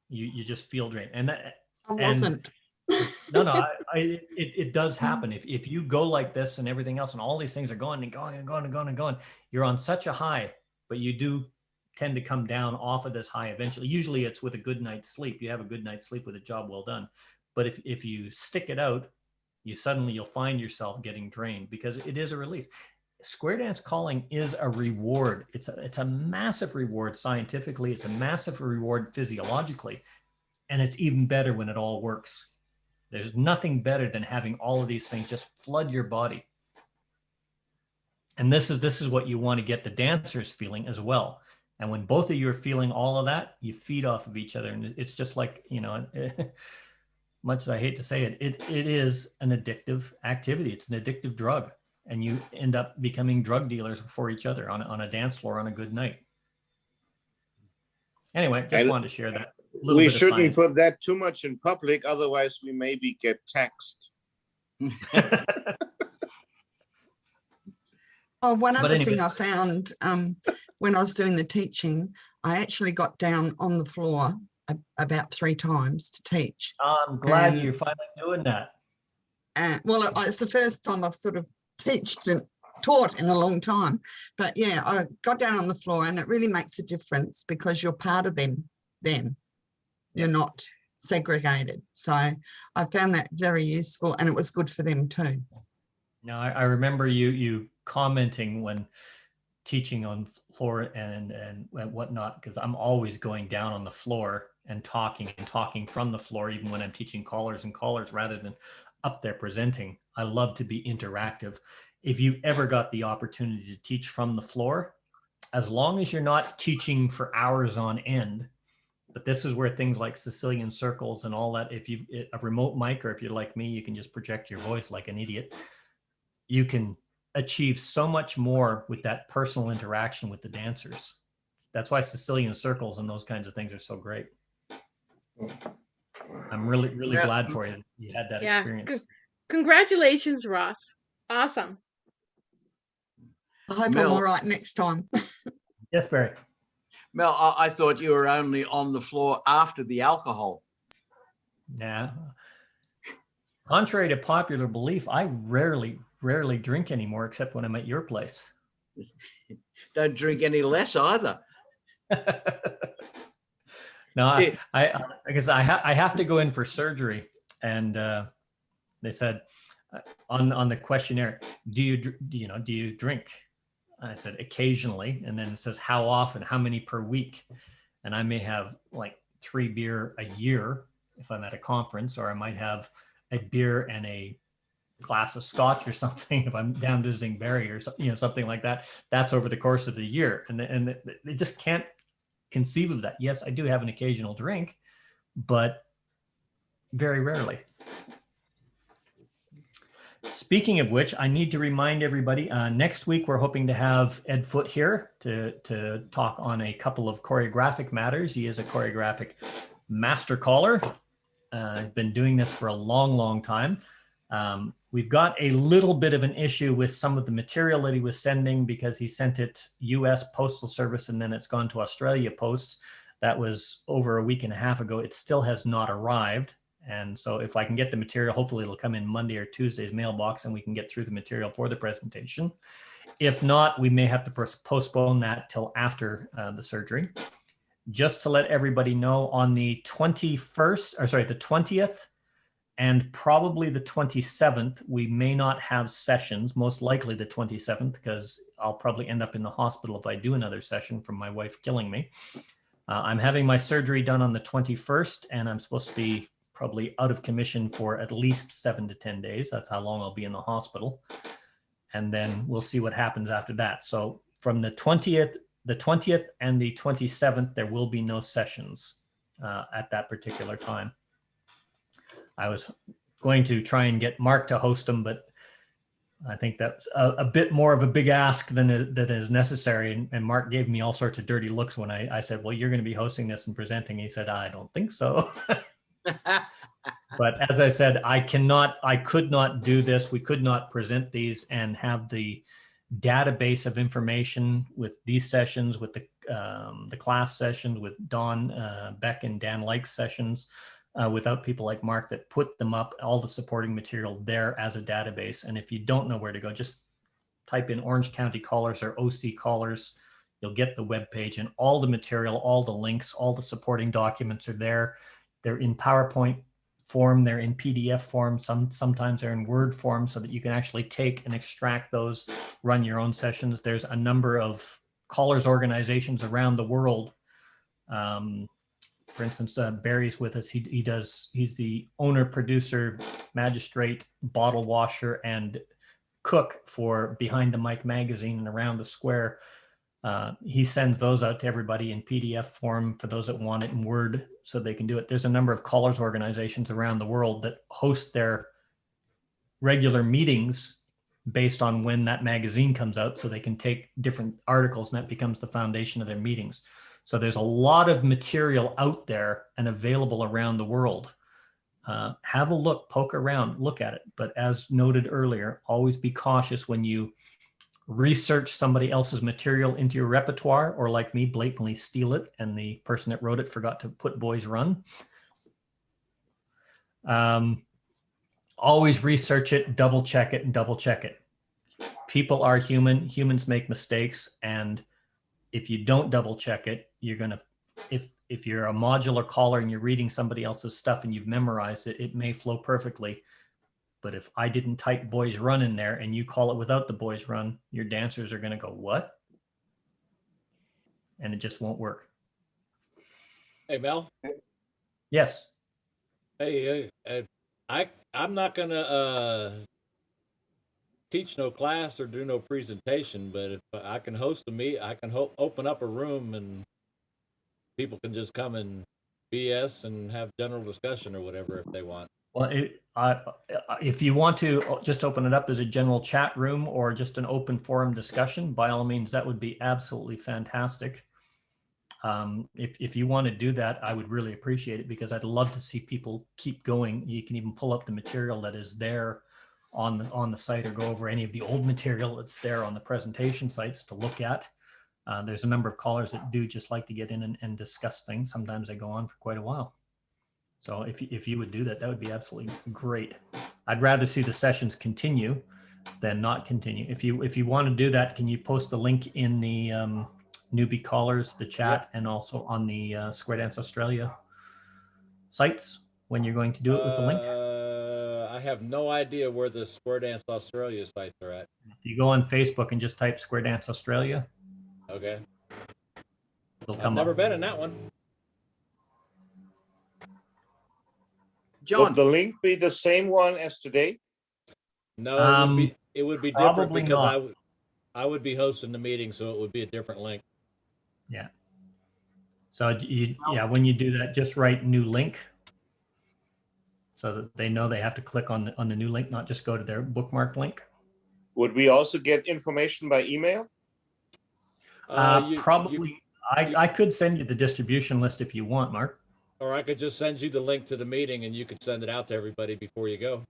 Speaker 1: You just feel drained. And that
Speaker 11: I wasn't.
Speaker 1: It does happen. If you go like this and everything else and all these things are going and going and going and going and going, you're on such a high, but you do tend to come down off of this high eventually. Usually it's with a good night's sleep. You have a good night's sleep with a job well done. But if you stick it out, you'll find yourself getting drained, because it is a release. Square dance calling is a reward. It's a massive reward scientifically. It's a massive reward physiologically. And it's even better when it all works. There's nothing better than having all of these things just flood your body. And this is what you want to get the dancers feeling as well. And when both of you are feeling all of that, you feed off of each other. And it's just like, much as I hate to say it, it is an addictive activity. It's an addictive drug. And you end up becoming drug dealers for each other on a dance floor on a good night. Anyway, just wanted to share that.
Speaker 3: We shouldn't put that too much in public, otherwise we maybe get taxed.
Speaker 11: Oh, one other thing I found when I was doing the teaching, I actually got down on the floor about 3 times to teach.
Speaker 1: I'm glad you're finally doing that.
Speaker 11: Well, it's the first time I've sort of taught in a long time, but yeah, I got down on the floor, and it really makes a difference because you're part of them then. You're not segregated. So I found that very useful, and it was good for them too.
Speaker 1: Now I remember you commenting when teaching on floor and whatnot, because I'm always going down on the floor and talking from the floor, even when I'm teaching callers rather than up there presenting. I love to be interactive. If you've ever got the opportunity to teach from the floor, as long as you're not teaching for hours on end, but this is where things like Sicilian circles and all that, if you've a remote mic, or if you're like me, you can just project your voice like an idiot. You can achieve so much more with that personal interaction with the dancers. That's why Sicilian circles and those kinds of things are so great. I'm really glad for you. You had that experience.
Speaker 12: Congratulations, Ross. Awesome.
Speaker 11: I hope I'm all right next time.
Speaker 1: Yes, Barry.
Speaker 8: Mel, I thought you were only on the floor after the alcohol.
Speaker 1: Yeah. Contrary to popular belief, I rarely drink anymore, except when I'm at your place.
Speaker 8: Don't drink any less either.
Speaker 1: No,
Speaker 8: Yeah.
Speaker 1: because I have to go in for surgery, and they said on the questionnaire, do you drink? I said occasionally, and then it says how often, how many per week, and I may have like 3 beer a year if I'm at a conference, or I might have a beer and a glass of scotch or something if I'm down visiting Barry or something like that. That's over the course of the year, and they just can't conceive of that. Yes, I do have an occasional drink, but very rarely. Speaking of which, I need to remind everybody, next week we're hoping to have Ed Foote here to talk on a couple of choreographic matters. He is a choreographic master caller. I've been doing this for a long time. We've got a little bit of an issue with some of the material that he was sending, because he sent it US Postal Service and then it's gone to Australia Post. That was over a week and a half ago. It still has not arrived. And so if I can get the material, hopefully it'll come in Monday or Tuesday's mailbox and we can get through the material for the presentation. If not, we may have to postpone that till after the surgery. Just to let everybody know, on the 20th and probably the 27th, we may not have sessions, most likely the 27th, because I'll probably end up in the hospital if I do another session from my wife killing me. I'm having my surgery done on the 21st, and I'm supposed to be probably out of commission for at least 7 to 10 days. That's how long I'll be in the hospital. And then we'll see what happens after that. So from the 20th and the 27th, there will be no sessions at that particular time. I was going to try and get Mark to host them, but I think that's a bit more of a big ask than is necessary. And Mark gave me all sorts of dirty looks when I said, well, you're going to be hosting this and presenting. He said, I don't think so. But as I said, I could not do this. We could not present these and have the database of information with these sessions, with the class sessions, with Don Beck and Dan Like's sessions, without people like Mark that put them up, all the supporting material there as a database. And if you don't know where to go, just type in Orange County Callers or OC Callers. You'll get the web page, and all the material, all the links, all the supporting documents are there. They're in PowerPoint form, they're in PDF form, sometimes they're in Word form, so that you can actually take and extract those, run your own sessions. There's a number of callers organizations around the world. For instance, Barry's with us. He's the owner, producer, magistrate, bottle washer, and cook for Behind the Mic magazine and Around the Square. He sends those out to everybody in PDF form for those that want it in Word so they can do it. There's a number of callers organizations around the world that host their regular meetings based on when that magazine comes out, so they can take different articles and that becomes the foundation of their meetings. So there's a lot of material out there and available around the world. Have a look, poke around, look at it. But as noted earlier, always be cautious when you research somebody else's material into your repertoire, or like me, blatantly steal it and the person that wrote it forgot to put Boys Run. Always research it, double check it, and double check it. People are human, humans make mistakes, and if you don't double check it, you're gonna, if you're a modular caller and you're reading somebody else's stuff and you've memorized it, it may flow perfectly. But if I didn't type Boys Run in there and you call it without the Boys Run, your dancers are going to go, what? And it just won't work.
Speaker 10: Hey, Mel.
Speaker 1: Yes.
Speaker 10: Hey, I'm not going to teach no class or do no presentation, but if I can host a meet, I can open up a room and people can just come and BS and have general discussion or whatever if they want.
Speaker 1: Well, if you want to just open it up as a general chat room or just an open forum discussion, by all means, that would be absolutely fantastic. If you want to do that, I would really appreciate it, because I'd love to see people keep going. You can even pull up the material that is there on the site, or go over any of the old material that's there on the presentation sites to look at. There's a number of callers that do just like to get in and discuss things. Sometimes they go on for quite a while. So if you would do that, that would be absolutely great. I'd rather see the sessions continue than not continue. If you want to do that, can you post the link in the newbie callers, the chat, and also on the Square Dance Australia sites when you're going to do it with the link?
Speaker 10: I have no idea where the Square Dance Australia sites are at.
Speaker 1: You go on Facebook and just type Square Dance Australia.
Speaker 10: Okay.
Speaker 1: It'll
Speaker 10: I've
Speaker 1: come
Speaker 10: never
Speaker 1: up.
Speaker 10: been in that one.
Speaker 8: John,
Speaker 3: Would the link be the same one as today?
Speaker 10: No, it would be different
Speaker 1: probably
Speaker 10: because
Speaker 1: not.
Speaker 10: I would be hosting the meeting, so it would be a different link.
Speaker 1: Yeah. So when you do that, just write new link so that they know they have to click on the new link, not just go to their bookmark link.
Speaker 3: Would we also get information by email?
Speaker 1: Probably. I could send you the distribution list if you want, Mark.
Speaker 10: Or I could just send you the link to the meeting and you could send it out to everybody before you go.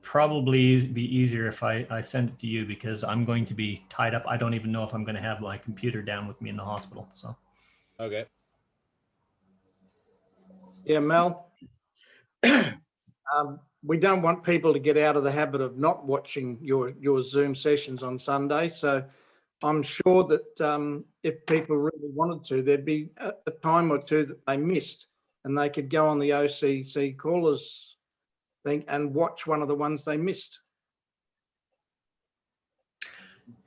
Speaker 1: Probably be easier if I send it to you because I'm going to be tied up. I don't even know if I'm going to have my computer down with me in the hospital. So.
Speaker 10: Okay.
Speaker 13: Yeah, Mel. We don't want people to get out of the habit of not watching your Zoom sessions on Sunday. So I'm sure that if people really wanted to, there'd be a time or two that they missed and they could go on the OCC callers thing and watch one of the ones they missed.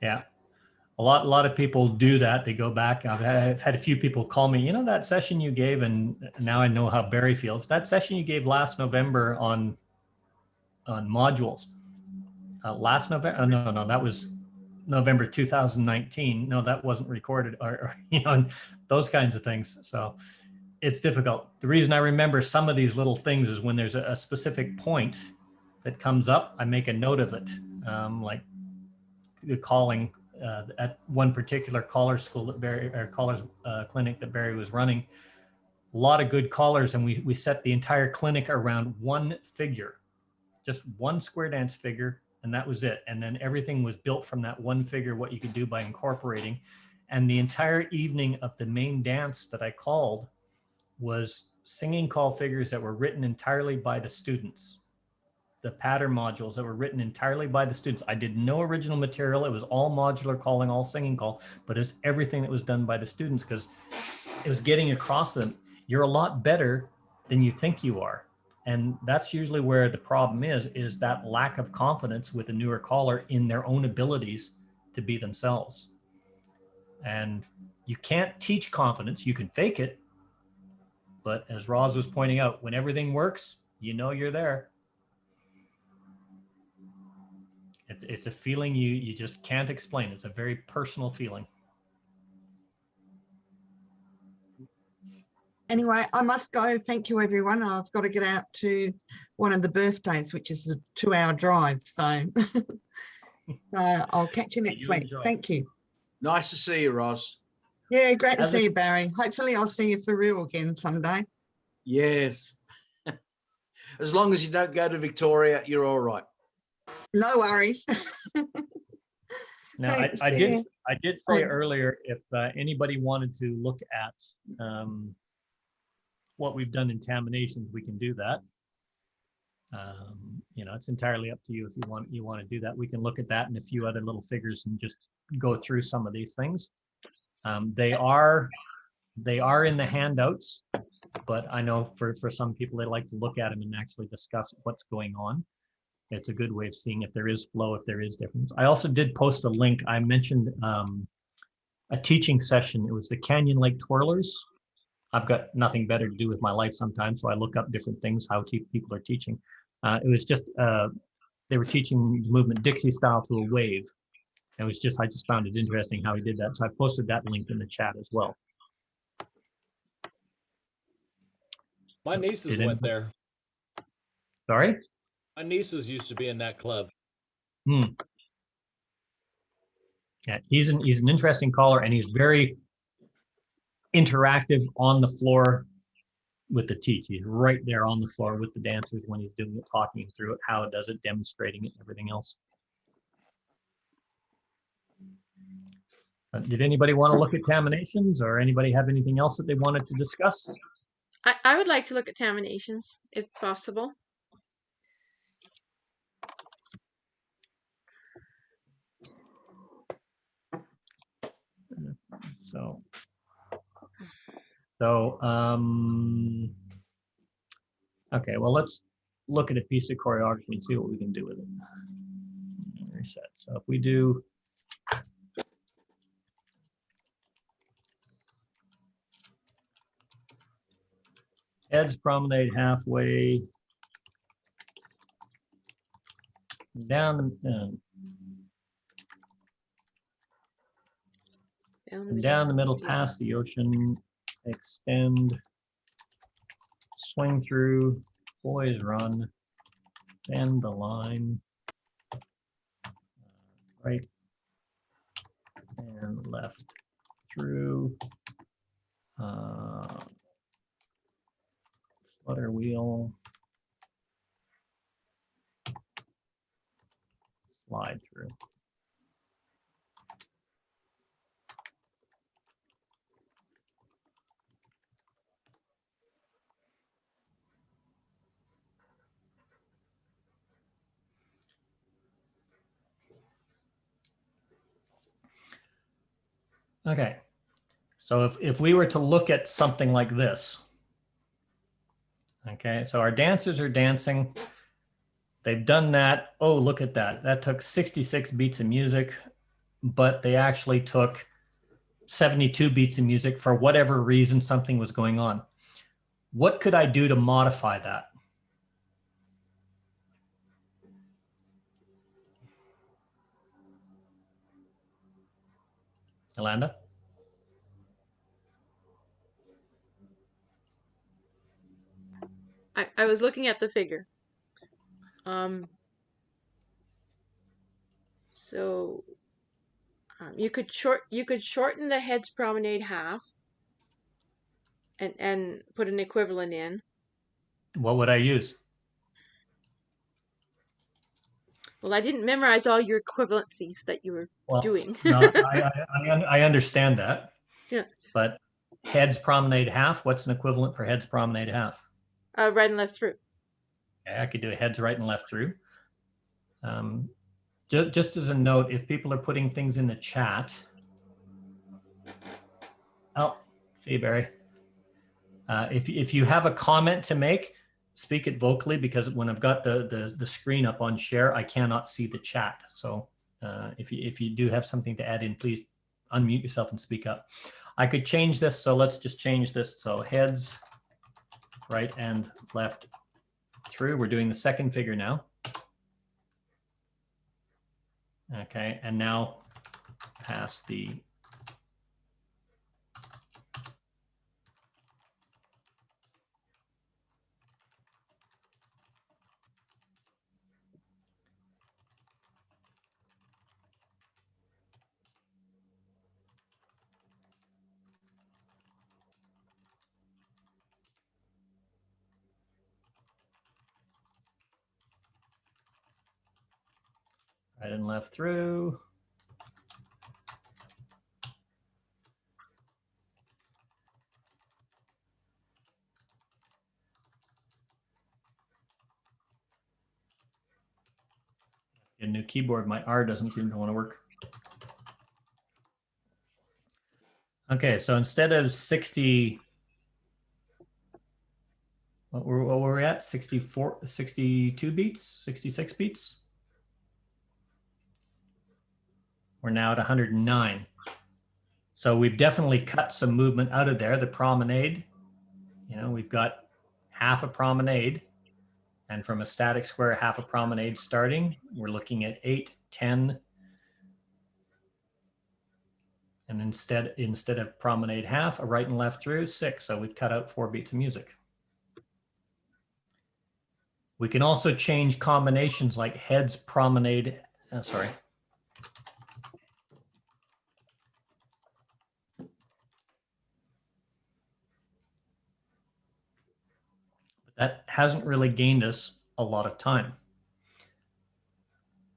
Speaker 1: Yeah. A lot of people do that. They go back. I've had a few people call me, that session you gave, and now I know how Barry feels. That session you gave last November on modules. Last November, no, that was November 2019. No, that wasn't recorded, or those kinds of things. So it's difficult. The reason I remember some of these little things is when there's a specific point that comes up, I make a note of it, like the calling. At one particular caller school that callers clinic that Barry was running, a lot of good callers, and we set the entire clinic around one figure, just one square dance figure, and that was it. And then everything was built from that one figure, what you could do by incorporating. And the entire evening of the main dance that I called was singing call figures that were written entirely by the students. The pattern modules that were written entirely by the students. I did no original material. It was all modular calling, all singing call, but it's everything that was done by the students because it was getting across them. You're a lot better than you think you are. And that's usually where the problem is that lack of confidence with a newer caller in their own abilities to be themselves. And you can't teach confidence. You can fake it. But as Roz was pointing out, when everything works, you're there. It's a feeling you just can't explain. It's a very personal feeling.
Speaker 11: Anyway, I must go. Thank you, everyone. I've got to get out to one of the birthdays, which is a 2-hour drive. So, I'll catch you next week.
Speaker 1: Enjoy.
Speaker 11: Thank you.
Speaker 8: nice to see you, Ross.
Speaker 11: Yeah, great to see you, Barry. Hopefully I'll see you for real again someday.
Speaker 8: Yes. As long as you don't go to Victoria, you're all right.
Speaker 11: No worries.
Speaker 1: Now, I did say earlier, if anybody wanted to look at what we've done in Taminations, we can do that. It's entirely up to you if you want to do that. We can look at that and a few other little figures and just go through some of these things. They are in the handouts, but I know for some people, they like to look at them and actually discuss what's going on. It's a good way of seeing if there is flow, if there is difference. I also did post a link. I mentioned a teaching session. It was the Canyon Lake Twirlers. I've got nothing better to do with my life sometimes, so I look up different things, how people are teaching. It was just, they were teaching the movement Dixie style to a wave. I just found it interesting how he did that. So I posted that link in the chat as well.
Speaker 10: My nieces went there.
Speaker 1: Sorry?
Speaker 10: My nieces used to be in that club.
Speaker 1: Yeah, he's an interesting caller, and he's very interactive on the floor with the teach. He's right there on the floor with the dancers when he's doing it, talking through it, how it does it, demonstrating it, and everything else. Did anybody want to look at Taminations, or anybody have anything else that they wanted to discuss?
Speaker 12: I would like to look at Taminations if possible.
Speaker 1: Okay, well, let's look at a piece of choreography and see what we can do with it. Reset. So if we do heads promenade halfway down down the middle past the ocean, extend, swing through, boys run, bend the line, right and left through, flutter wheel, slide through. Okay, so if we were to look at something like this, okay, so our dancers are dancing. They've done that. Oh, look at that. That took 66 beats of music, but they actually took 72 beats of music for whatever reason something was going on. What could I do to modify that? Yolanda?
Speaker 12: I was looking at the figure. So you could shorten the heads promenade half and put an equivalent in.
Speaker 1: What would I use?
Speaker 12: Well, I didn't memorize all your equivalencies that you were doing.
Speaker 1: No, I understand that.
Speaker 12: Yeah.
Speaker 1: But heads promenade half, what's an equivalent for heads promenade half?
Speaker 12: Right and left through.
Speaker 1: Okay, I could do heads right and left through. Just as a note, if people are putting things in the chat. Oh, see, Barry. If you have a comment to make, speak it vocally, because when I've got the screen up on share, I cannot see the chat. So if you do have something to add in, please unmute yourself and speak up. I could change this, so let's just change this. So heads right and left through. We're doing the second figure now. Okay, and now pass the right and left through. A new keyboard, my R doesn't seem to want to work. Okay, so instead of 60, what were we at? 64, 62 beats, 66 beats? We're now at 109. So we've definitely cut some movement out of there. The promenade, we've got half a promenade. And from a static square, half a promenade starting, we're looking at 8, 10. And instead of promenade half, a right and left through, 6. So we've cut out 4 beats of music. We can also change combinations like heads promenade. Sorry. But that hasn't really gained us a lot of time.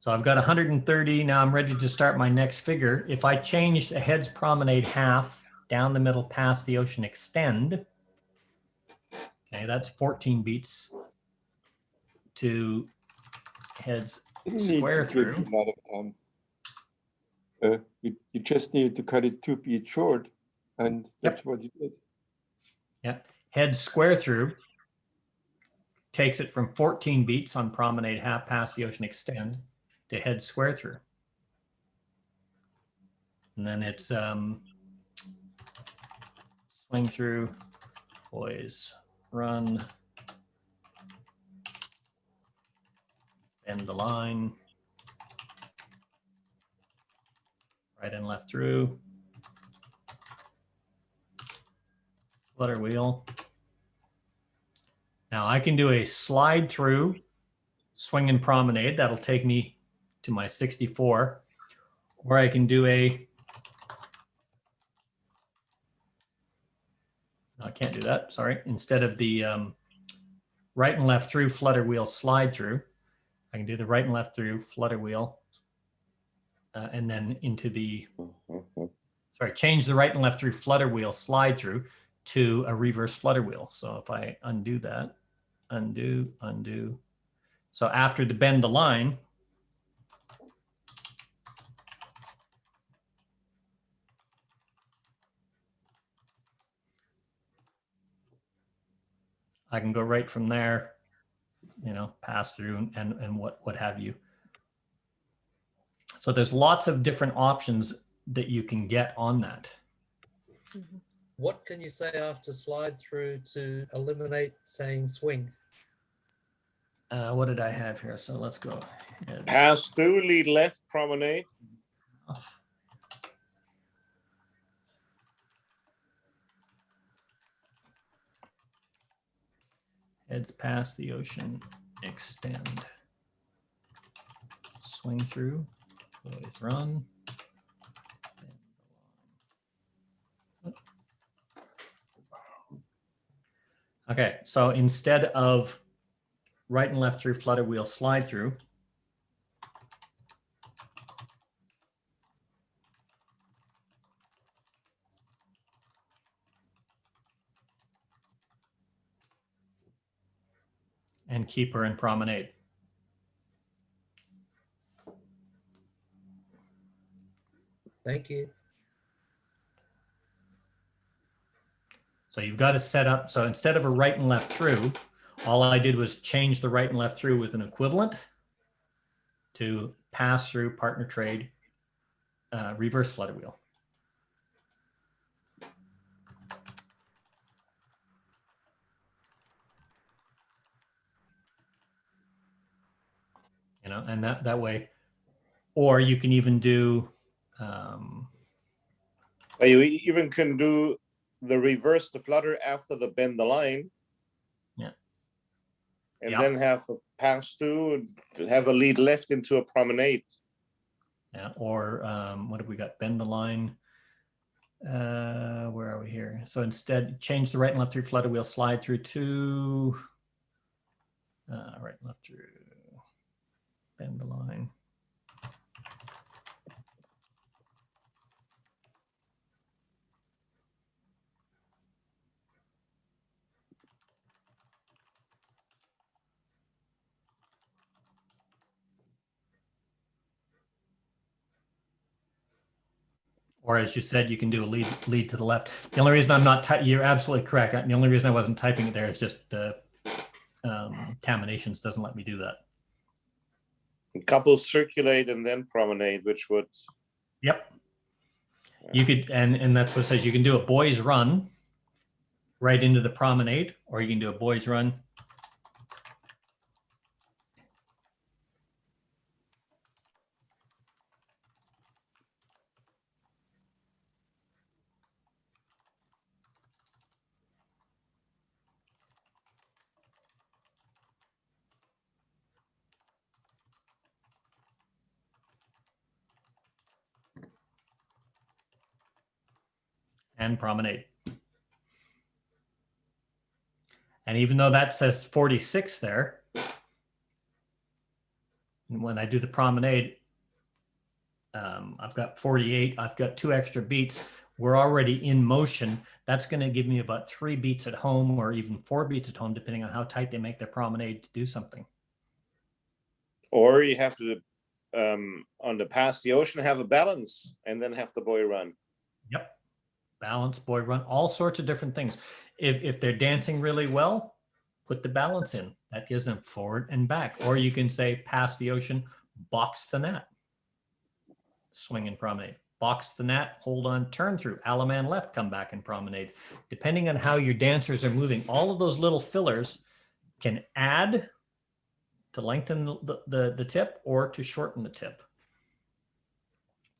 Speaker 1: So I've got 130. Now I'm ready to start my next figure. If I change the heads promenade half, down the middle past the ocean extend, okay, that's 14 beats to heads square through.
Speaker 14: You just need to cut it 2 beats short. And that's what you did.
Speaker 1: Yep. Head square through takes it from 14 beats on promenade half past the ocean extend to head square through. And then it's swing through, boys, run, bend the line, right and left through, flutter wheel. Now I can do a slide through, swing and promenade. That'll take me to my 64. Or I can do a, no, I can't do that, sorry. Instead of the right and left through, flutter wheel, slide through, I can do the right and left through, flutter wheel, and then into the, sorry, change the right and left through, flutter wheel, slide through to a reverse flutter wheel. So if I undo that, undo, undo. So after the bend the line, I can go right from there, you know, pass through and what have you. So there's lots of different options that you can get on that.
Speaker 15: What can you say after slide through to eliminate saying swing?
Speaker 1: What did I have here? So let's go.
Speaker 3: Pass through, lead left, promenade.
Speaker 1: Heads past the ocean, extend. Swing through, boys run. Okay, so instead of right and left through, flutter wheel, slide through, and keeper and promenade.
Speaker 15: Thank you.
Speaker 1: So you've got to set up, so instead of a right and left through, all I did was change the right and left through with an equivalent to pass through, partner trade, reverse flutter wheel. You know, and that way, or you can even do.
Speaker 3: You even can do the reverse, the flutter after the bend the line.
Speaker 1: Yeah.
Speaker 3: And then have a pass through and have a lead left into a promenade.
Speaker 1: Yeah. Or what have we got? Bend the line. Where are we here? So instead, change the right and left through, flutter wheel, slide through to right and left through, bend the line. Or as you said, you can do a lead to the left. The only reason I'm not, you're absolutely correct. The only reason I wasn't typing it there is just the combinations doesn't let me do that.
Speaker 3: Couples circulate and then promenade, which would.
Speaker 1: Yep. You could, and that's what it says, you can do a boys run right into the promenade, or you can do a boys run. And promenade. And even though that says 46 there, when I do the promenade, I've got 48, I've got 2 extra beats. We're already in motion. That's going to give me about 3 beats at home, or even 4 beats at home, depending on how tight they make their promenade to do something.
Speaker 3: Or you have to, on the past the ocean, have a balance and then have the boy run.
Speaker 1: Yep. balance, boy run, all sorts of different things. If they're dancing really well, put the balance in. That gives them forward and back. Or you can say pass the ocean, box the net. Swing and promenade. Box the net, hold on, turn through, Alaman left, come back and promenade. Depending on how your dancers are moving, all of those little fillers can add to lengthen the tip or to shorten the tip.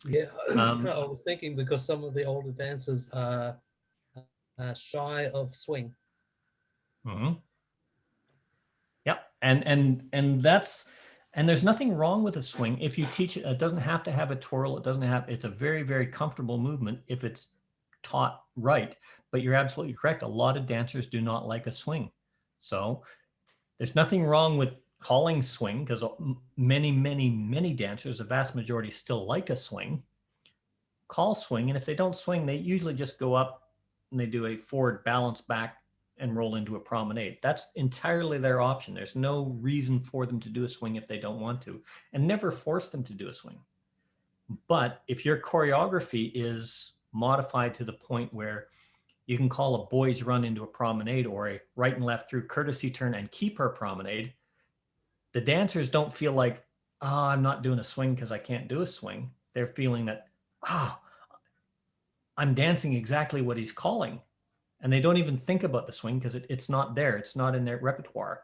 Speaker 15: Yeah,
Speaker 1: I
Speaker 15: I was thinking because some of the older dancers are shy of swing.
Speaker 1: Mm-hmm. Yep, and there's nothing wrong with a swing if you teach it. It doesn't have to have a twirl. It doesn't have. It's a very, very comfortable movement if it's taught right. But you're absolutely correct. A lot of dancers do not like a swing, so there's nothing wrong with calling swing because many dancers, the vast majority, still like a swing. Call swing, and if they don't swing, they usually just go up and they do a forward balance back and roll into a promenade. That's entirely their option. There's no reason for them to do a swing if they don't want to, and never force them to do a swing. But if your choreography is modified to the point where you can call a boy's run into a promenade or a right and left through courtesy turn and keep her promenade, the dancers don't feel like, oh, I'm not doing a swing because I can't do a swing. They're feeling that, I'm dancing exactly what he's calling. And they don't even think about the swing because it's not there. It's not in their repertoire.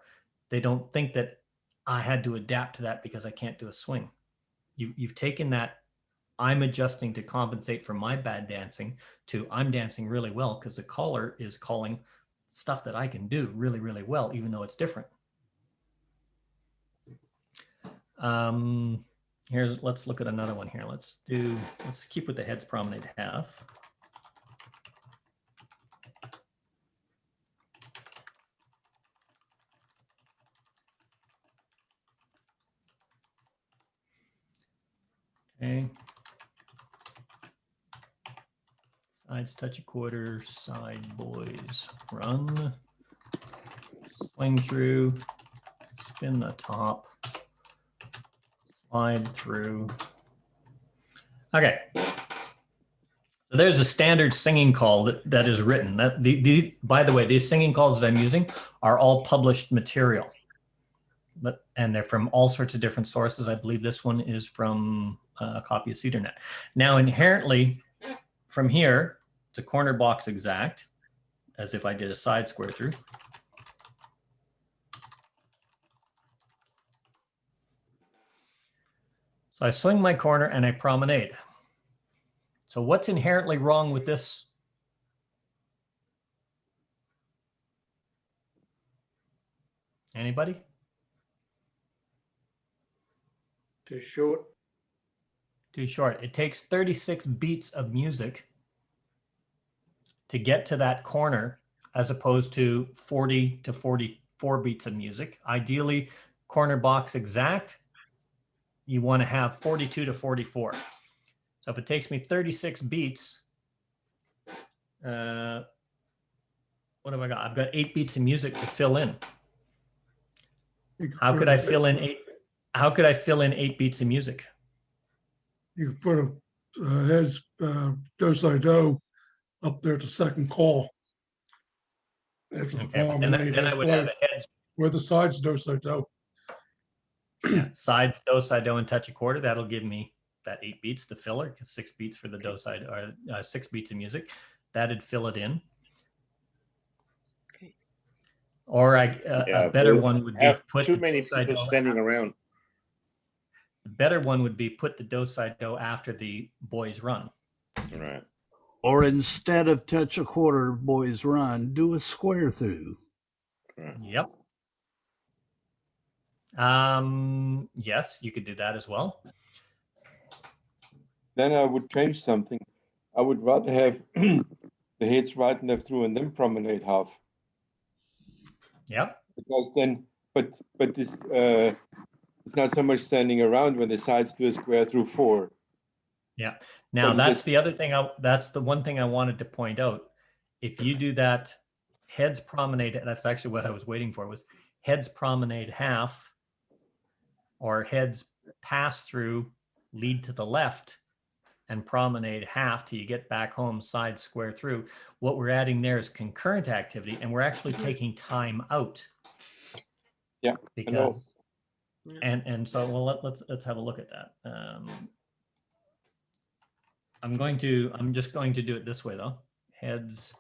Speaker 1: They don't think that I had to adapt to that because I can't do a swing. You've taken that I'm adjusting to compensate for my bad dancing to I'm dancing really well because the caller is calling stuff that I can do really, really well, even though it's different. Let's look at another one here. Let's keep with the heads promenade half. Okay. Sides touch a quarter, side boys run, swing through, spin the top, slide through. Okay. So there's a standard singing call that is written. By the way, these singing calls that I'm using are all published material. And they're from all sorts of different sources. I believe this one is from a copy of CedarNet. Now, inherently, from here, it's a corner box exact, as if I did a side square through. So I swing my corner and I promenade. So what's inherently wrong with this? Anybody?
Speaker 13: Too short.
Speaker 1: Too short. It takes 36 beats of music to get to that corner as opposed to 40 to 44 beats of music. Ideally, corner box exact, you want to have 42 to 44. So if it takes me 36 beats, what have I got? I've got 8 beats of music to fill in. How could I fill in 8? How could I fill in 8 beats of music?
Speaker 14: You could put a heads do side do up there to second call. After the
Speaker 1: Okay, then I would have a heads
Speaker 14: where the sides do side do.
Speaker 1: Yeah, sides do side do and touch a quarter. That'll give me that 8 beats, the filler, because 6 beats for the do side or 6 beats of music. That'd fill it in.
Speaker 12: Okay.
Speaker 1: Or a better one would be
Speaker 3: Have
Speaker 1: put
Speaker 3: too
Speaker 1: the
Speaker 3: many
Speaker 1: do side
Speaker 3: people
Speaker 1: do
Speaker 3: standing around.
Speaker 1: The better one would be put the do side do after the boys run.
Speaker 3: Right.
Speaker 16: Or instead of touch a quarter boys run, do a square through.
Speaker 1: Yep. Yes, you could do that as well.
Speaker 17: Then I would change something. I would rather have the heads right and left through and then promenade half.
Speaker 1: Yep.
Speaker 17: Because then, but this it's not so much standing around when the sides do a square through 4.
Speaker 1: Yeah. Now that's the other thing. That's the one thing I wanted to point out. If you do that heads promenade, that's actually what I was waiting for, was heads promenade half or heads pass through lead to the left. and promenade half till you get back home, side square through. What we're adding there is concurrent activity, and we're actually taking time out.
Speaker 17: Yeah,
Speaker 1: because and so well let's have a look at that. I'm just going to do it this way though. Heads